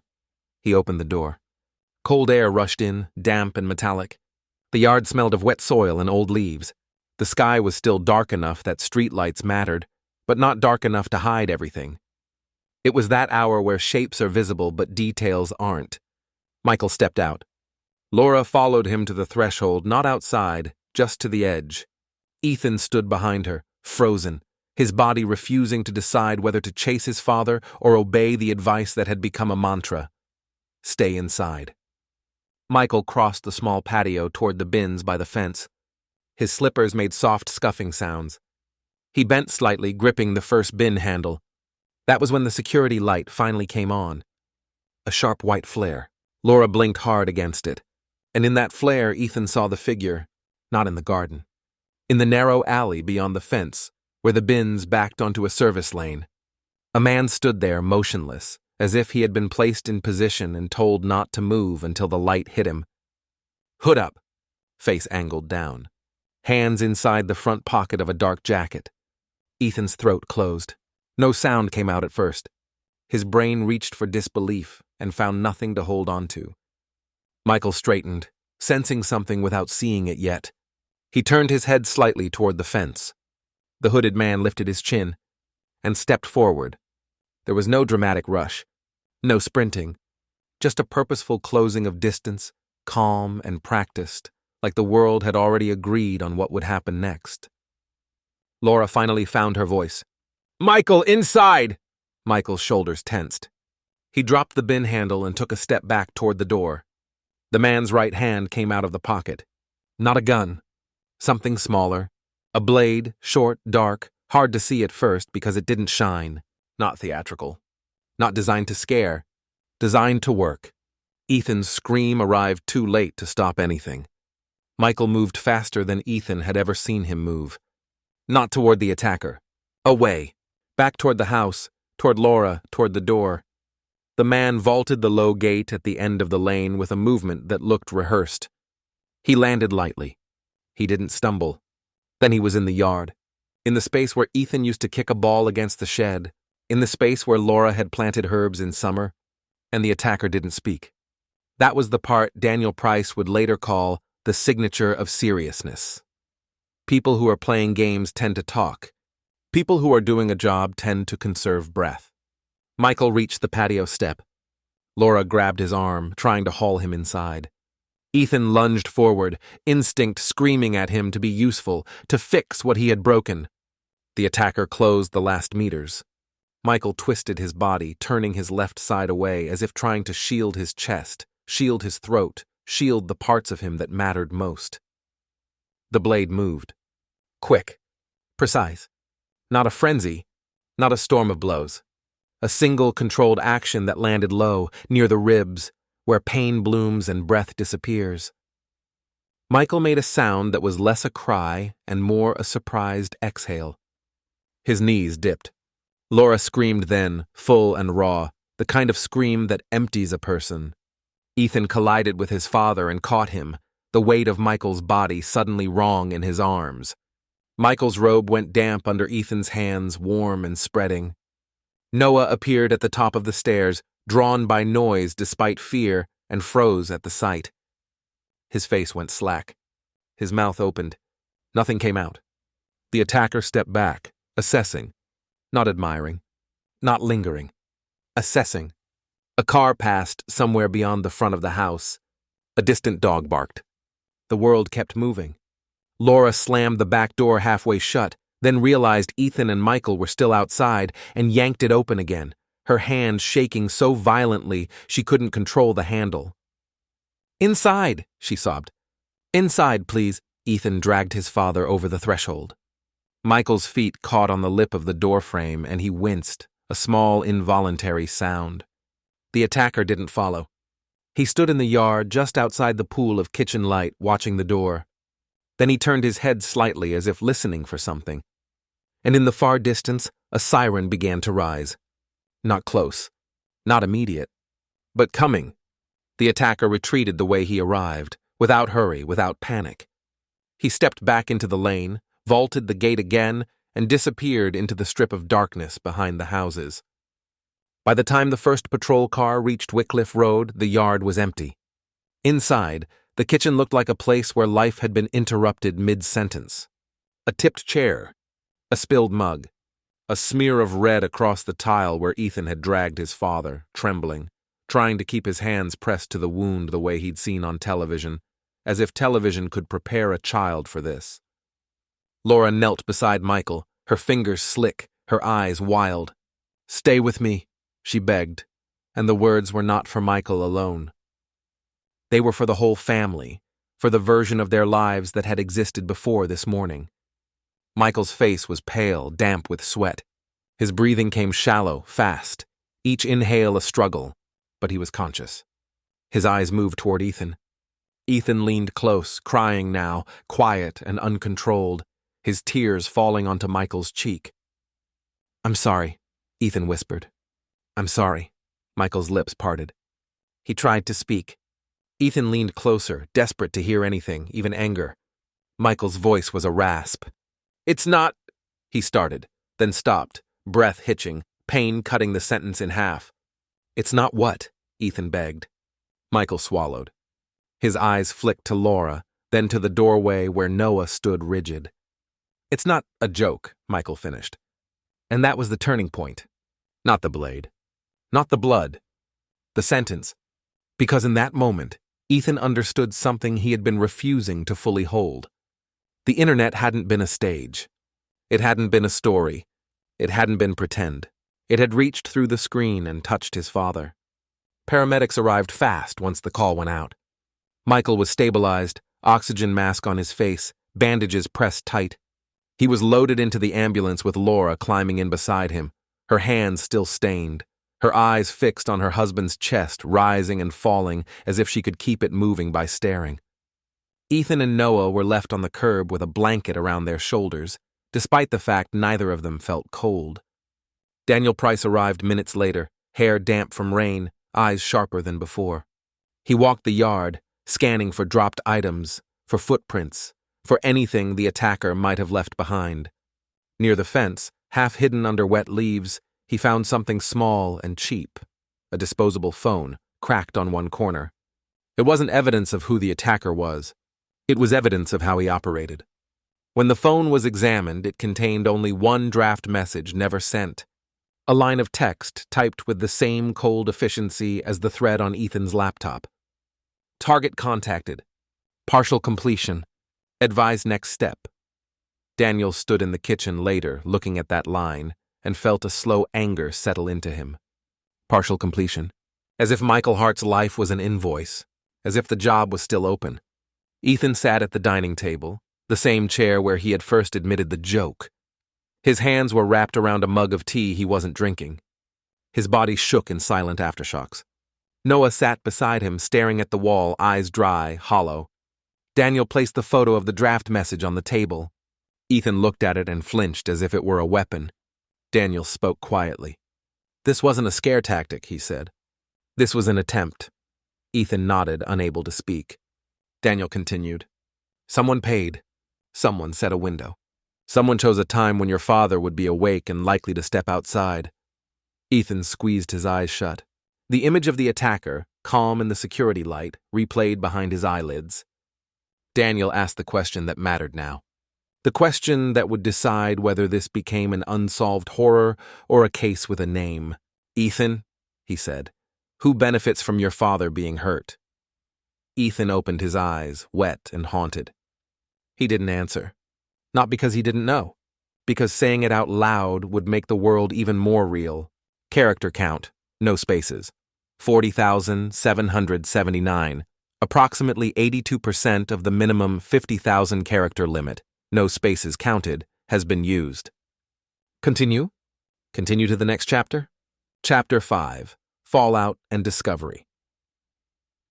He opened the door. Cold air rushed in, damp and metallic. The yard smelled of wet soil and old leaves. The sky was still dark enough that streetlights mattered, but not dark enough to hide everything. It was that hour where shapes are visible but details aren't. Michael stepped out. Laura followed him to the threshold, not outside, just to the edge. Ethan stood behind her, frozen, his body refusing to decide whether to chase his father or obey the advice that had become a mantra. Stay inside. Michael crossed the small patio toward the bins by the fence. His slippers made soft scuffing sounds. He bent slightly, gripping the first bin handle. That was when the security light finally came on. A sharp white flare. Laura blinked hard against it. And in that flare, Ethan saw the figure, not in the garden. In the narrow alley beyond the fence, where the bins backed onto a service lane. A man stood there, motionless, as if he had been placed in position and told not to move until the light hit him. Hood up, face angled down. Hands inside the front pocket of a dark jacket. Ethan's throat closed. No sound came out at first. His brain reached for disbelief and found nothing to hold on to. Michael straightened, sensing something without seeing it yet. He turned his head slightly toward the fence. The hooded man lifted his chin and stepped forward. There was no dramatic rush, no sprinting, just a purposeful closing of distance, calm and practiced, like the world had already agreed on what would happen next. Laura finally found her voice. "Michael, inside!" Michael's shoulders tensed. He dropped the bin handle and took a step back toward the door. The man's right hand came out of the pocket. Not a gun. Something smaller. A blade, short, dark, hard to see at first because it didn't shine. Not theatrical. Not designed to scare. Designed to work. Ethan's scream arrived too late to stop anything. Michael moved faster than Ethan had ever seen him move. Not toward the attacker. Away. Back toward the house, toward Laura, toward the door. The man vaulted the low gate at the end of the lane with a movement that looked rehearsed. He landed lightly. He didn't stumble. Then he was in the yard, in the space where Ethan used to kick a ball against the shed, in the space where Laura had planted herbs in summer, and the attacker didn't speak. That was the part Daniel Price would later call the signature of seriousness. People who are playing games tend to talk. People who are doing a job tend to conserve breath. Michael reached the patio step. Laura grabbed his arm, trying to haul him inside. Ethan lunged forward, instinct screaming at him to be useful, to fix what he had broken. The attacker closed the last meters. Michael twisted his body, turning his left side away as if trying to shield his chest, shield his throat, shield the parts of him that mattered most. The blade moved. Quick. Precise. Not a frenzy, not a storm of blows. A single controlled action that landed low, near the ribs, where pain blooms and breath disappears. Michael made a sound that was less a cry and more a surprised exhale. His knees dipped. Laura screamed then, full and raw, the kind of scream that empties a person. Ethan collided with his father and caught him, the weight of Michael's body suddenly wrong in his arms. Michael's robe went damp under Ethan's hands, warm and spreading. Noah appeared at the top of the stairs, drawn by noise despite fear, and froze at the sight. His face went slack. His mouth opened. Nothing came out. The attacker stepped back, assessing, not admiring, not lingering, assessing. A car passed somewhere beyond the front of the house. A distant dog barked. The world kept moving. Laura slammed the back door halfway shut, then realized Ethan and Michael were still outside and yanked it open again, her hand shaking so violently she couldn't control the handle. "Inside," she sobbed. "Inside, please, Ethan dragged his father over the threshold. Michael's feet caught on the lip of the doorframe and he winced, a small, involuntary sound. The attacker didn't follow. He stood in the yard just outside the pool of kitchen light, watching the door. Then he turned his head slightly as if listening for something. And in the far distance, a siren began to rise. Not close, not immediate, but coming. The attacker retreated the way he arrived, without hurry, without panic. He stepped back into the lane, vaulted the gate again, and disappeared into the strip of darkness behind the houses. By the time the first patrol car reached Wycliffe Road, the yard was empty. Inside, the kitchen looked like a place where life had been interrupted mid-sentence. A tipped chair, a spilled mug, a smear of red across the tile where Ethan had dragged his father, trembling, trying to keep his hands pressed to the wound the way he'd seen on television, as if television could prepare a child for this. Laura knelt beside Michael, her fingers slick, her eyes wild. "Stay with me," she begged, and the words were not for Michael alone. They were for the whole family, for the version of their lives that had existed before this morning. Michael's face was pale, damp with sweat. His breathing came shallow, fast, each inhale a struggle, but he was conscious. His eyes moved toward Ethan. Ethan leaned close, crying now, quiet and uncontrolled, his tears falling onto Michael's cheek. "I'm sorry," Ethan whispered. "I'm sorry." Michael's lips parted. He tried to speak. Ethan leaned closer, desperate to hear anything, even anger. Michael's voice was a rasp. "It's not," he started, then stopped, breath hitching, pain cutting the sentence in half. "It's not what?" Ethan begged. Michael swallowed. His eyes flicked to Laura, then to the doorway where Noah stood rigid. "It's not a joke," Michael finished. And that was the turning point. Not the blade. Not the blood. The sentence. Because in that moment, Ethan understood something he had been refusing to fully hold. The internet hadn't been a stage. It hadn't been a story. It hadn't been pretend. It had reached through the screen and touched his father. Paramedics arrived fast once the call went out. Michael was stabilized, oxygen mask on his face, bandages pressed tight. He was loaded into the ambulance with Laura climbing in beside him, her hands still stained, her eyes fixed on her husband's chest, rising and falling as if she could keep it moving by staring. Ethan and Noah were left on the curb with a blanket around their shoulders, despite the fact neither of them felt cold. Daniel Price arrived minutes later, hair damp from rain, eyes sharper than before. He walked the yard, scanning for dropped items, for footprints, for anything the attacker might have left behind. Near the fence, half hidden under wet leaves, he found something small and cheap, a disposable phone, cracked on one corner. It wasn't evidence of who the attacker was. It was evidence of how he operated. When the phone was examined, it contained only one draft message never sent, a line of text typed with the same cold efficiency as the thread on Ethan's laptop. Target contacted. Partial completion. Advise next step. Daniel stood in the kitchen later, looking at that line, and felt a slow anger settle into him. Partial completion. As if Michael Hart's life was an invoice, as if the job was still open. Ethan sat at the dining table, the same chair where he had first admitted the joke. His hands were wrapped around a mug of tea he wasn't drinking. His body shook in silent aftershocks. Noah sat beside him, staring at the wall, eyes dry, hollow. Daniel placed the photo of the draft message on the table. Ethan looked at it and flinched as if it were a weapon. Daniel spoke quietly. "This wasn't a scare tactic," he said. "This was an attempt." Ethan nodded, unable to speak. Daniel continued. "Someone paid. Someone set a window. Someone chose a time when your father would be awake and likely to step outside." Ethan squeezed his eyes shut. The image of the attacker, calm in the security light, replayed behind his eyelids. Daniel asked the question that mattered now. The question that would decide whether this became an unsolved horror or a case with a name. "Ethan," he said, "who benefits from your father being hurt?" Ethan opened his eyes, wet and haunted. He didn't answer. Not because he didn't know. Because saying it out loud would make the world even more real. Character count, no spaces. 40,779. Approximately 82% of the minimum 50,000 character limit, no spaces counted, has been used. Continue? Continue to the next chapter? Chapter 5, Fallout and Discovery.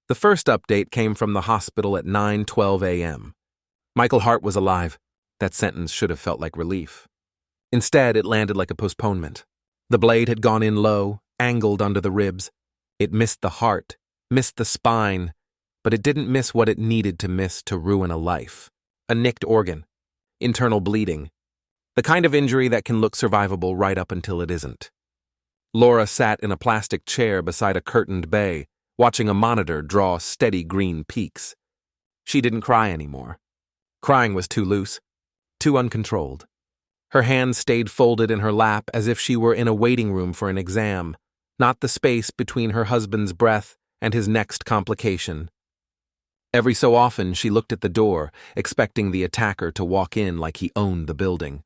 The first update came from the hospital at 9:12 a.m. Michael Hart was alive. That sentence should have felt like relief. Instead, it landed like a postponement. The blade had gone in low, angled under the ribs. It missed the heart, missed the spine, but it didn't miss what it needed to miss to ruin a life. A nicked organ, internal bleeding, the kind of injury that can look survivable right up until it isn't. Laura sat in a plastic chair beside a curtained bay, watching a monitor draw steady green peaks. She didn't cry anymore. Crying was too loose, too uncontrolled. Her hands stayed folded in her lap as if she were in a waiting room for an exam, not the space between her husband's breath and his next complication. Every so often she looked at the door, expecting the attacker to walk in like he owned the building.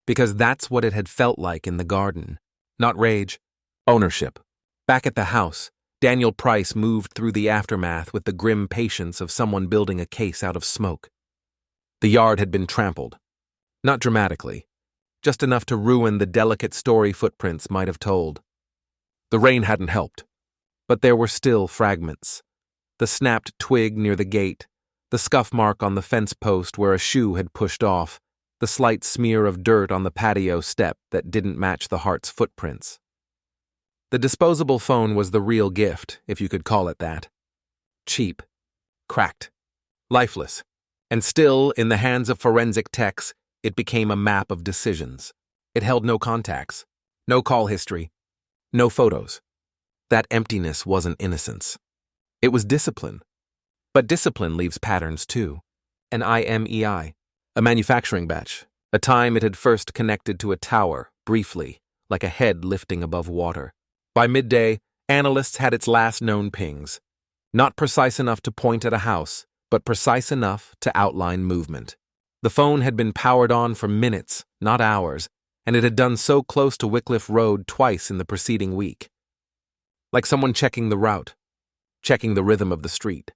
Because that's what it had felt like in the garden. Not rage, ownership. Back at the house, Daniel Price moved through the aftermath with the grim patience of someone building a case out of smoke. The yard had been trampled. Not dramatically, just enough to ruin the delicate story footprints might have told. The rain hadn't helped, but there were still fragments. The snapped twig near the gate, the scuff mark on the fence post where a shoe had pushed off, the slight smear of dirt on the patio step that didn't match the Hart's footprints. The disposable phone was the real gift, if you could call it that. Cheap, cracked, lifeless, and still, in the hands of forensic techs, it became a map of decisions. It held no contacts, no call history, no photos. That emptiness wasn't innocence. It was discipline. But discipline leaves patterns too. An IMEI, a manufacturing batch, a time it had first connected to a tower, briefly, like a head lifting above water. By midday, analysts had its last known pings. Not precise enough to point at a house, but precise enough to outline movement. The phone had been powered on for minutes, not hours, and it had done so close to Wycliffe Road twice in the preceding week. Like someone checking the route, checking the rhythm of the street,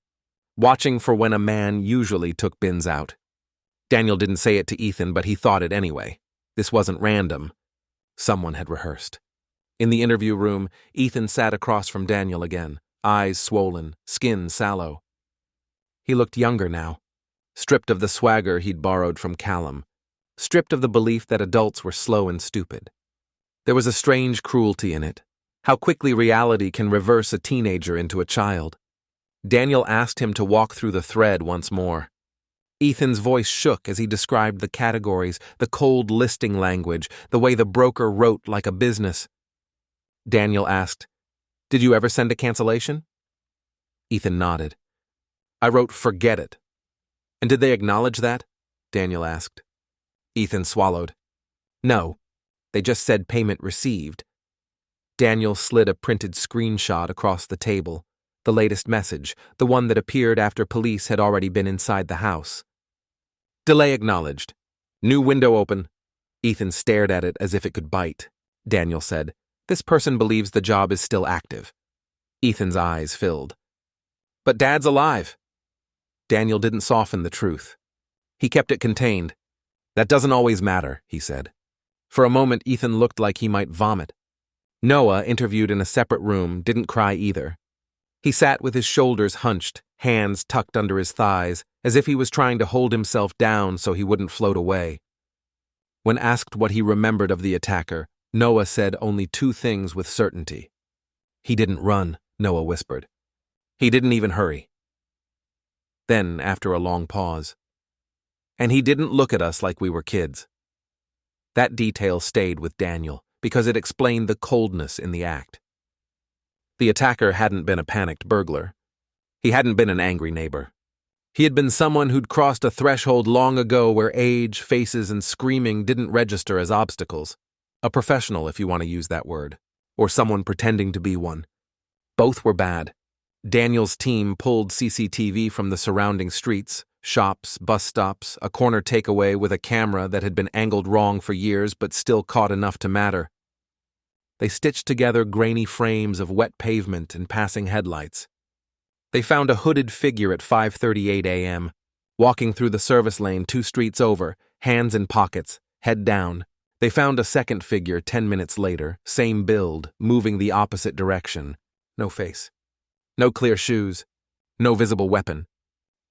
watching for when a man usually took bins out. Daniel didn't say it to Ethan, but he thought it anyway. This wasn't random. Someone had rehearsed. In the interview room, Ethan sat across from Daniel again, eyes swollen, skin sallow. He looked younger now, stripped of the swagger he'd borrowed from Callum, stripped of the belief that adults were slow and stupid. There was a strange cruelty in it, how quickly reality can reverse a teenager into a child. Daniel asked him to walk through the thread once more. Ethan's voice shook as he described the categories, the cold listing language, the way the broker wrote like a business. Daniel asked, "Did you ever send a cancellation?" Ethan nodded. "I wrote, 'Forget it.'" "And did they acknowledge that?" Daniel asked. Ethan swallowed. "No, they just said payment received." Daniel slid a printed screenshot across the table, the latest message, the one that appeared after police had already been inside the house. "Delay acknowledged. New window open." Ethan stared at it as if it could bite. Daniel said, "This person believes the job is still active." Ethan's eyes filled. "But Dad's alive." Daniel didn't soften the truth. He kept it contained. "That doesn't always matter," he said. For a moment, Ethan looked like he might vomit. Noah, interviewed in a separate room, didn't cry either. He sat with his shoulders hunched, hands tucked under his thighs, as if he was trying to hold himself down so he wouldn't float away. When asked what he remembered of the attacker, Noah said only two things with certainty. "He didn't run," Noah whispered. "He didn't even hurry." Then, after a long pause, "And he didn't look at us like we were kids." That detail stayed with Daniel, because it explained the coldness in the act. The attacker hadn't been a panicked burglar. He hadn't been an angry neighbor. He had been someone who'd crossed a threshold long ago where age, faces, and screaming didn't register as obstacles. A professional, if you want to use that word, or someone pretending to be one. Both were bad. Daniel's team pulled CCTV from the surrounding streets, shops, bus stops, a corner takeaway with a camera that had been angled wrong for years but still caught enough to matter. They stitched together grainy frames of wet pavement and passing headlights. They found a hooded figure at 5:38 a.m., walking through the service lane 2 streets over, hands in pockets, head down. They found a second figure 10 minutes later, same build, moving the opposite direction. No face. No clear shoes. No visible weapon.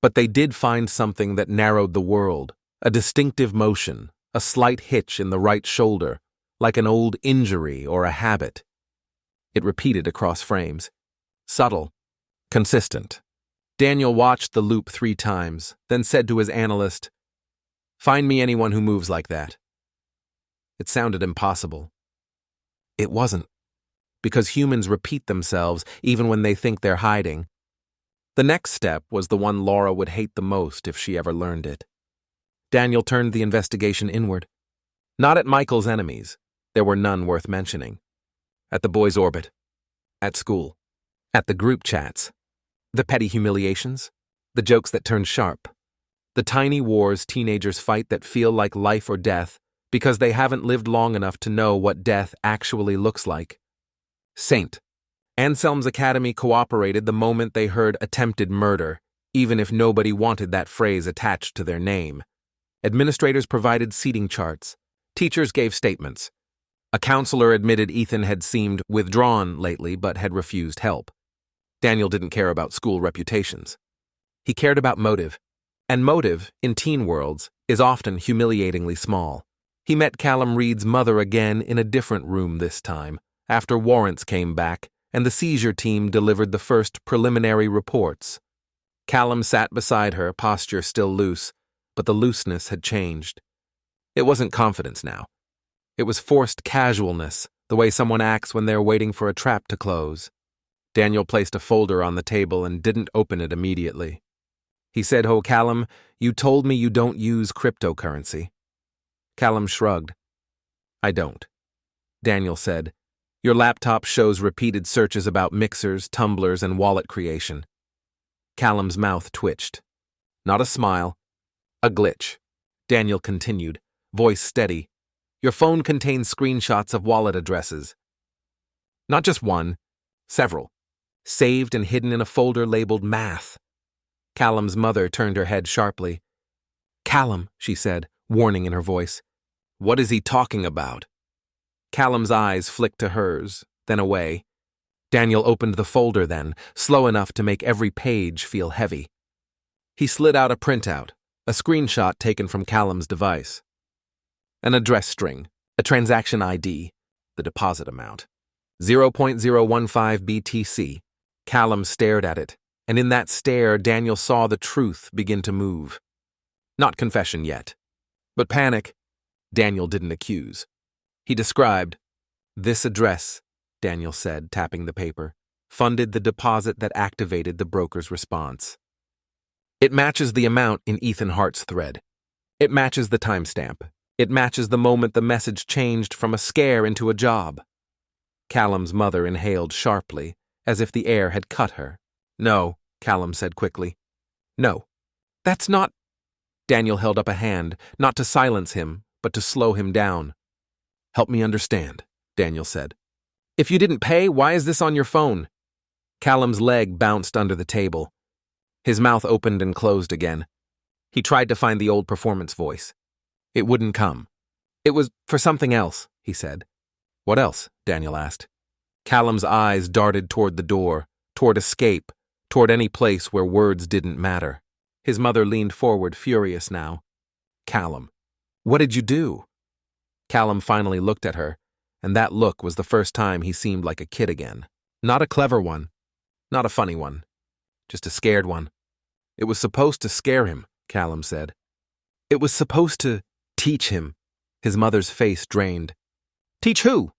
But they did find something that narrowed the world, a distinctive motion, a slight hitch in the right shoulder, like an old injury or a habit. It repeated across frames. Subtle. Consistent. Daniel watched the loop 3 times, then said to his analyst, "Find me anyone who moves like that." It sounded impossible. It wasn't, because humans repeat themselves even when they think they're hiding. The next step was the one Laura would hate the most if she ever learned it. Daniel turned the investigation inward. Not at Michael's enemies. There were none worth mentioning. At the boys' orbit. At school. At the group chats. The petty humiliations. The jokes that turn sharp. The tiny wars teenagers fight that feel like life or death because they haven't lived long enough to know what death actually looks like. Saint. Anselm's Academy cooperated the moment they heard attempted murder, even if nobody wanted that phrase attached to their name. Administrators provided seating charts. Teachers gave statements. A counselor admitted Ethan had seemed withdrawn lately but had refused help. Daniel didn't care about school reputations. He cared about motive. And motive, in teen worlds, is often humiliatingly small. He met Callum Reed's mother again in a different room this time, after warrants came back and the seizure team delivered the first preliminary reports. Callum sat beside her, posture still loose, but the looseness had changed. It wasn't confidence now. It was forced casualness, the way someone acts when they're waiting for a trap to close. Daniel placed a folder on the table and didn't open it immediately. He said, "Oh, Callum, you told me you don't use cryptocurrency." Callum shrugged. "I don't." Daniel said, "Your laptop shows repeated searches about mixers, tumblers, and wallet creation." Callum's mouth twitched. Not a smile. A glitch. Daniel continued, voice steady. "Your phone contains screenshots of wallet addresses. Not just one, several. Saved and hidden in a folder labeled math." Callum's mother turned her head sharply. "Callum," she said, warning in her voice. "What is he talking about?" Callum's eyes flicked to hers, then away. Daniel opened the folder then, slow enough to make every page feel heavy. He slid out a printout, a screenshot taken from Callum's device. An address string, a transaction ID, the deposit amount. 0.015 BTC. Callum stared at it, and in that stare Daniel saw the truth begin to move. Not confession yet, but panic. Daniel didn't accuse. He described, "This address," Daniel said, tapping the paper, "funded the deposit that activated the broker's response. It matches the amount in Ethan Hart's thread. It matches the timestamp. It matches the moment the message changed from a scare into a job." Callum's mother inhaled sharply, as if the air had cut her. "No," Callum said quickly. "No. That's not—" Daniel held up a hand, not to silence him, but to slow him down. "Help me understand," Daniel said. "If you didn't pay, why is this on your phone?" Callum's leg bounced under the table. His mouth opened and closed again. He tried to find the old performance voice. It wouldn't come. "It was for something else," he said. "What else?" Daniel asked. Callum's eyes darted toward the door, toward escape, toward any place where words didn't matter. His mother leaned forward, furious now. "Callum, what did you do?" Callum finally looked at her, and that look was the first time he seemed like a kid again. Not a clever one, not a funny one, just a scared one. "It was supposed to scare him," Callum said. "It was supposed to teach him." His mother's face drained. "Teach who?"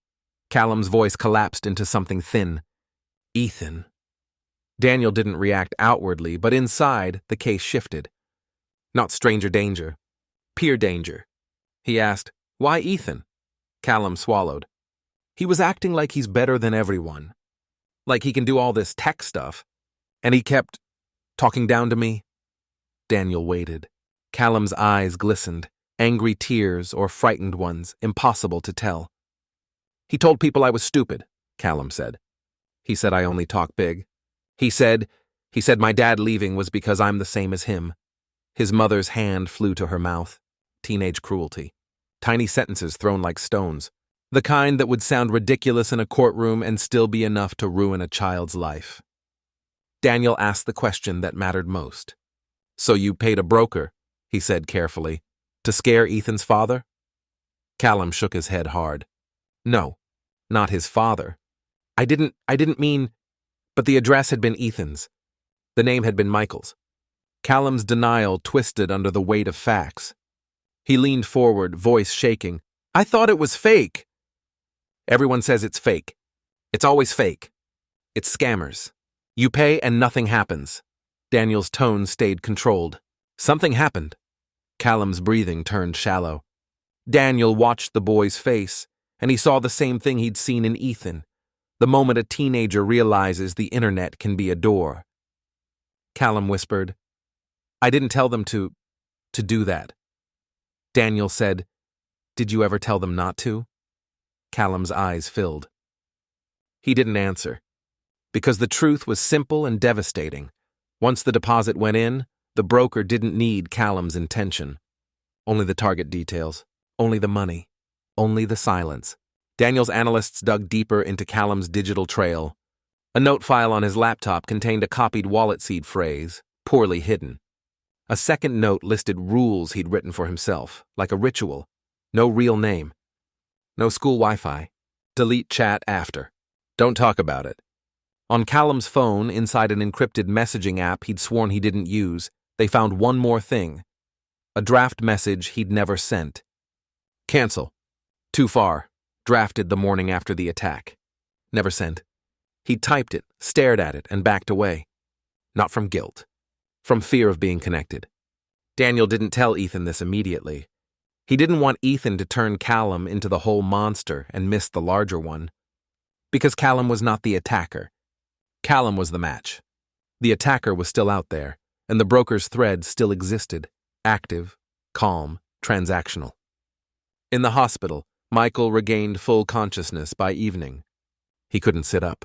Callum's voice collapsed into something thin. "Ethan." Daniel didn't react outwardly, but inside, the case shifted. Not stranger danger, peer danger. He asked, "Why Ethan?" Callum swallowed. "He was acting like he's better than everyone. Like he can do all this tech stuff. And he kept talking down to me." Daniel waited. Callum's eyes glistened, angry tears or frightened ones, impossible to tell. "He told people I was stupid," Callum said. "He said I only talk big. He said, He said my dad leaving was because I'm the same as him. His mother's hand flew to her mouth. Teenage cruelty. Tiny sentences thrown like stones. The kind that would sound ridiculous in a courtroom and still be enough to ruin a child's life. Daniel asked the question that mattered most. So you paid a broker, he said carefully, to scare Ethan's father? Callum shook his head hard. No, not his father. I didn't mean, but the address had been Ethan's. The name had been Michael's. Callum's denial twisted under the weight of facts. He leaned forward, voice shaking. I thought it was fake. Everyone says it's fake. It's always fake. It's scammers. You pay and nothing happens. Daniel's tone stayed controlled. Something happened. Callum's breathing turned shallow. Daniel watched the boy's face, and he saw the same thing he'd seen in Ethan, the moment a teenager realizes the internet can be a door. Callum whispered, I didn't tell them to do that. Daniel said, Did you ever tell them not to? Callum's eyes filled. He didn't answer, because the truth was simple and devastating. Once the deposit went in, the broker didn't need Callum's intention. Only the target details, only the money, only the silence. Daniel's analysts dug deeper into Callum's digital trail. A note file on his laptop contained a copied wallet seed phrase, poorly hidden. A second note listed rules he'd written for himself, like a ritual. No real name. No school Wi-Fi. Delete chat after. Don't talk about it. On Callum's phone, inside an encrypted messaging app he'd sworn he didn't use, they found one more thing. A draft message he'd never sent. Cancel. Too far. Drafted the morning after the attack. Never sent. He typed it, stared at it, and backed away. Not from guilt. From fear of being connected. Daniel didn't tell Ethan this immediately. He didn't want Ethan to turn Callum into the whole monster and miss the larger one. Because Callum was not the attacker. Callum was the match. The attacker was still out there, and the broker's thread still existed, active, calm, transactional. In the hospital, Michael regained full consciousness by evening. He couldn't sit up.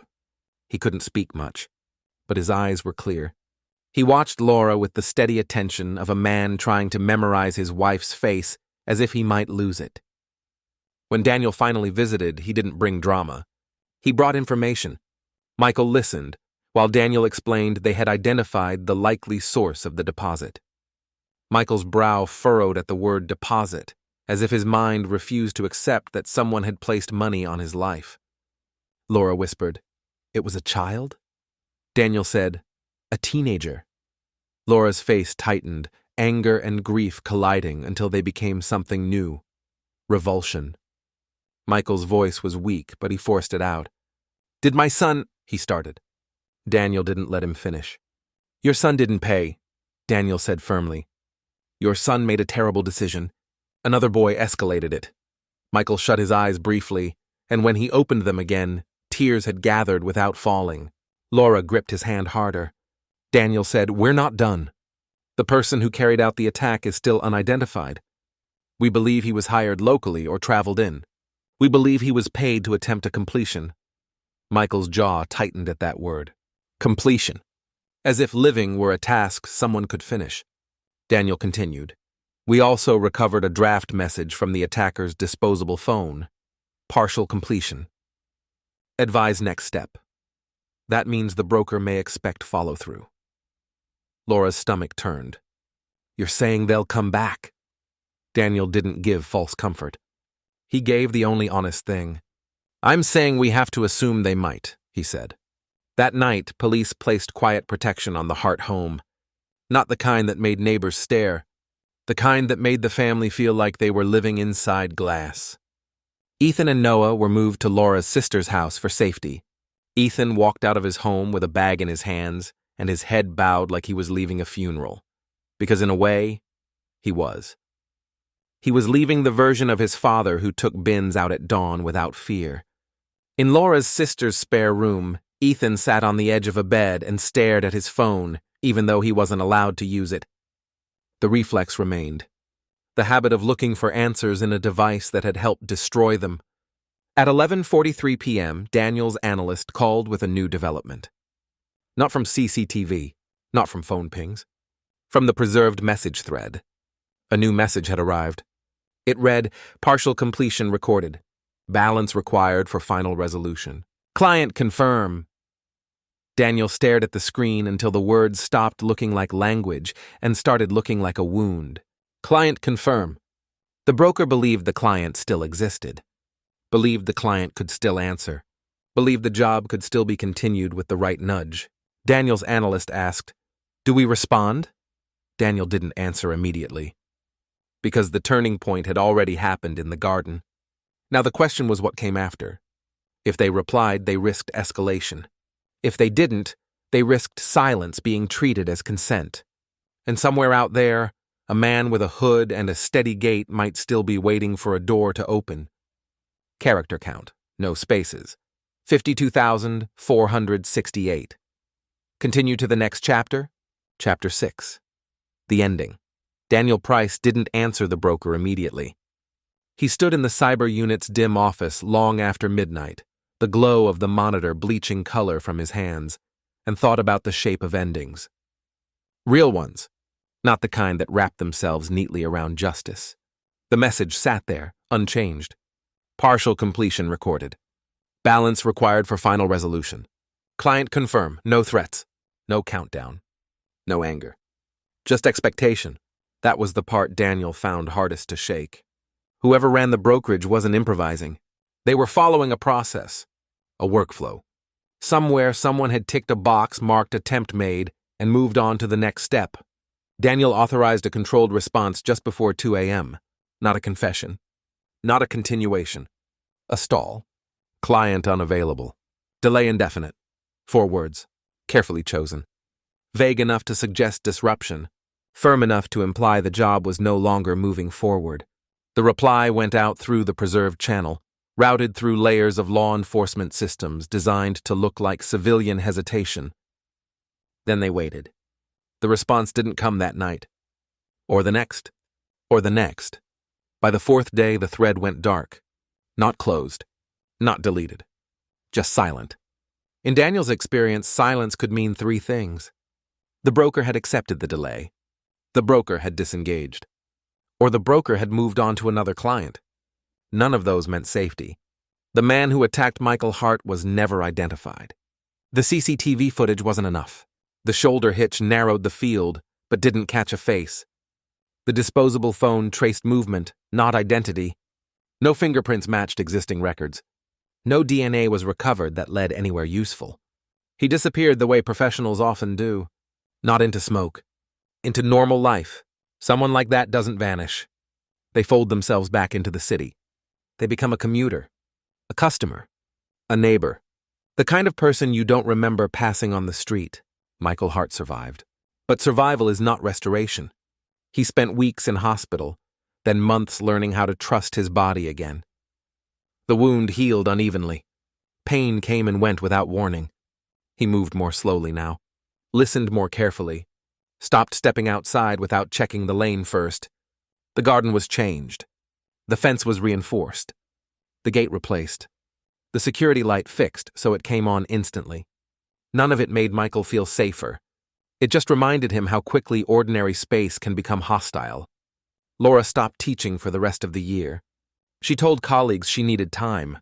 He couldn't speak much, but his eyes were clear. He watched Laura with the steady attention of a man trying to memorize his wife's face as if he might lose it. When Daniel finally visited, he didn't bring drama. He brought information. Michael listened, while Daniel explained they had identified the likely source of the deposit. Michael's brow furrowed at the word deposit, as if his mind refused to accept that someone had placed money on his life. Laura whispered, It was a child? Daniel said, A teenager. Laura's face tightened, anger and grief colliding until they became something new. Revulsion. Michael's voice was weak, but he forced it out. Did my son... he started. Daniel didn't let him finish. Your son didn't pay, Daniel said firmly. Your son made a terrible decision. Another boy escalated it. Michael shut his eyes briefly, and when he opened them again, tears had gathered without falling. Laura gripped his hand harder. Daniel said, We're not done. The person who carried out the attack is still unidentified. We believe he was hired locally or traveled in. We believe he was paid to attempt a completion. Michael's jaw tightened at that word. Completion. As if living were a task someone could finish. Daniel continued. We also recovered a draft message from the attacker's disposable phone. Partial completion. Advise next step. That means the broker may expect follow-through. Laura's stomach turned. You're saying they'll come back? Daniel didn't give false comfort. He gave the only honest thing. I'm saying we have to assume they might, he said. That night, police placed quiet protection on the Hart home. Not the kind that made neighbors stare. The kind that made the family feel like they were living inside glass. Ethan and Noah were moved to Laura's sister's house for safety. Ethan walked out of his home with a bag in his hands and his head bowed like he was leaving a funeral. Because in a way, he was. He was leaving the version of his father who took bins out at dawn without fear. In Laura's sister's spare room, Ethan sat on the edge of a bed and stared at his phone, even though he wasn't allowed to use it. The reflex remained. The habit of looking for answers in a device that had helped destroy them. At 11:43 p.m., Daniel's analyst called with a new development. Not from CCTV, not from phone pings. From the preserved message thread. A new message had arrived. It read, partial completion recorded. Balance required for final resolution. Client confirm. Daniel stared at the screen until the words stopped looking like language and started looking like a wound. Client confirm. The broker believed the client still existed. Believed the client could still answer. Believed the job could still be continued with the right nudge. Daniel's analyst asked, "Do we respond?" Daniel didn't answer immediately. Because the turning point had already happened in the garden. Now the question was what came after. If they replied, they risked escalation. If they didn't, they risked silence being treated as consent. And somewhere out there, a man with a hood and a steady gait might still be waiting for a door to open. Character count, no spaces. 52,468. Continue to the next chapter, Chapter 6. The ending. Daniel Price didn't answer the broker immediately. He stood in the cyber unit's dim office long after midnight, the glow of the monitor bleaching color from his hands, and thought about the shape of endings. Real ones, not the kind that wrap themselves neatly around justice. The message sat there, unchanged. Partial completion recorded. Balance required for final resolution. Client confirm, no threats, no countdown, no anger. Just expectation. That was the part Daniel found hardest to shake. Whoever ran the brokerage wasn't improvising. They were following a process, a workflow. Somewhere someone had ticked a box marked attempt made and moved on to the next step. Daniel authorized a controlled response just before 2 a.m. Not a confession. Not a continuation. A stall. Client unavailable. Delay indefinite. 4 words. Carefully chosen. Vague enough to suggest disruption. Firm enough to imply the job was no longer moving forward. The reply went out through the preserved channel, routed through layers of law enforcement systems designed to look like civilian hesitation. Then they waited. The response didn't come that night. Or the next. Or the next. By the 4th day, the thread went dark. Not closed. Not deleted. Just silent. In Daniel's experience, silence could mean 3 things. The broker had accepted the delay. The broker had disengaged. Or the broker had moved on to another client. None of those meant safety. The man who attacked Michael Hart was never identified. The CCTV footage wasn't enough. The shoulder hitch narrowed the field, but didn't catch a face. The disposable phone traced movement, not identity. No fingerprints matched existing records. No DNA was recovered that led anywhere useful. He disappeared the way professionals often do. Not into smoke. Into normal life. Someone like that doesn't vanish. They fold themselves back into the city. They become a commuter, a customer, a neighbor. The kind of person you don't remember passing on the street. Michael Hart survived. But survival is not restoration. He spent weeks in hospital, then months learning how to trust his body again. The wound healed unevenly. Pain came and went without warning. He moved more slowly now, listened more carefully, stopped stepping outside without checking the lane first. The garden was changed. The fence was reinforced. The gate replaced. The security light fixed so it came on instantly. None of it made Michael feel safer. It just reminded him how quickly ordinary space can become hostile. Laura stopped teaching for the rest of the year. She told colleagues she needed time.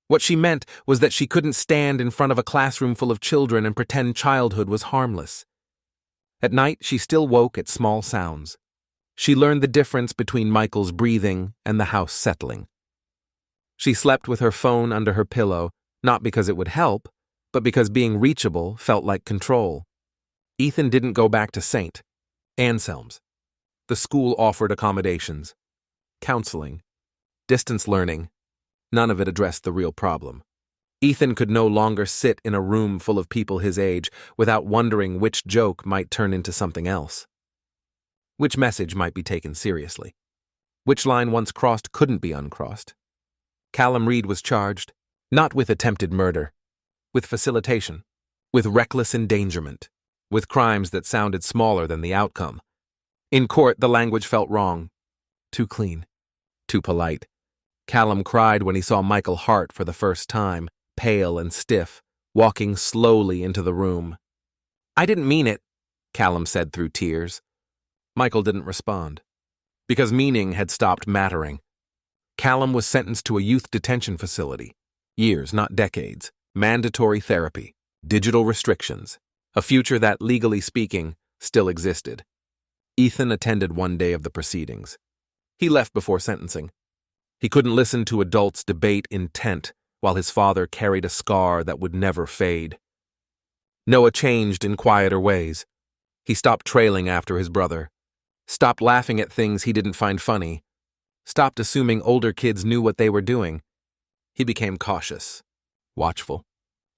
What she meant was that she couldn't stand in front of a classroom full of children and pretend childhood was harmless. At night, she still woke at small sounds. She learned the difference between Michael's breathing and the house settling. She slept with her phone under her pillow, not because it would help, but because being reachable felt like control. Ethan didn't go back to St. Anselm's. The school offered accommodations, counseling, distance learning. None of it addressed the real problem. Ethan could no longer sit in a room full of people his age without wondering which joke might turn into something else. Which message might be taken seriously. Which line once crossed couldn't be uncrossed. Callum Reed was charged, not with attempted murder, with facilitation, with reckless endangerment, with crimes that sounded smaller than the outcome. In court, the language felt wrong. Too clean. Too polite. Callum cried when he saw Michael Hart for the first time, pale and stiff, walking slowly into the room. I didn't mean it, Callum said through tears. Michael didn't respond. Because meaning had stopped mattering. Callum was sentenced to a youth detention facility. Years, not decades. Mandatory therapy. Digital restrictions. A future that, legally speaking, still existed. Ethan attended one day of the proceedings. He left before sentencing. He couldn't listen to adults debate intent while his father carried a scar that would never fade. Noah changed in quieter ways. He stopped trailing after his brother. Stopped laughing at things he didn't find funny. Stopped assuming older kids knew what they were doing. He became cautious, watchful.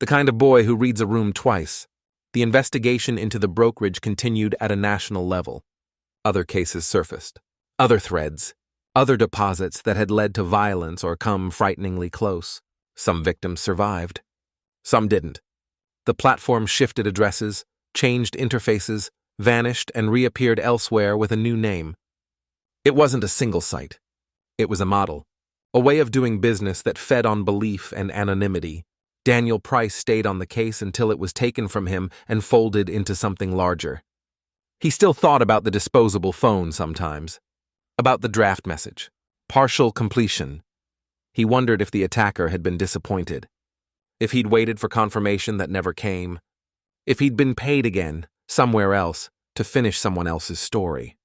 The kind of boy who reads a room twice. The investigation into the brokerage continued at a national level. Other cases surfaced. Other threads. Other deposits that had led to violence or come frighteningly close. Some victims survived. Some didn't. The platform shifted addresses, changed interfaces, vanished and reappeared elsewhere with a new name. It wasn't a single site. It was a model. A way of doing business that fed on belief and anonymity. Daniel Price stayed on the case until it was taken from him and folded into something larger. He still thought about the disposable phone sometimes. About the draft message. Partial completion. He wondered if the attacker had been disappointed. If he'd waited for confirmation that never came. If he'd been paid again, somewhere else, to finish someone else's story.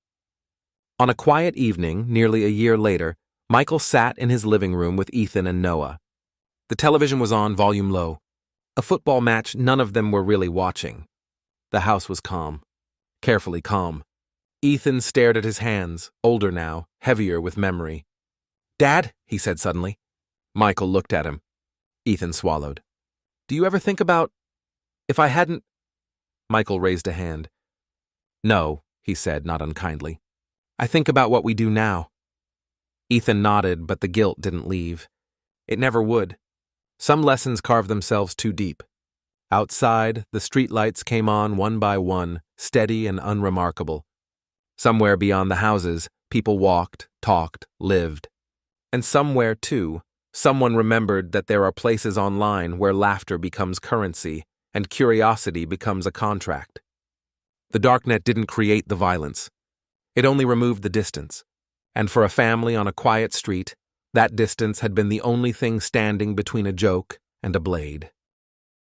On a quiet evening, nearly a year later, Michael sat in his living room with Ethan and Noah. The television was on, volume low. A football match none of them were really watching. The house was calm. Carefully calm. Ethan stared at his hands, older now, heavier with memory. "Dad," he said suddenly. Michael looked at him. Ethan swallowed. "Do you ever think about... if I hadn't..." Michael raised a hand. "No," he said, not unkindly. "I think about what we do now." Ethan nodded, but the guilt didn't leave. It never would. Some lessons carved themselves too deep. Outside, the streetlights came on one by one, steady and unremarkable. Somewhere beyond the houses, people walked, talked, lived. And somewhere, too, someone remembered that there are places online where laughter becomes currency and curiosity becomes a contract. The Darknet didn't create the violence. It only removed the distance. And for a family on a quiet street, that distance had been the only thing standing between a joke and a blade.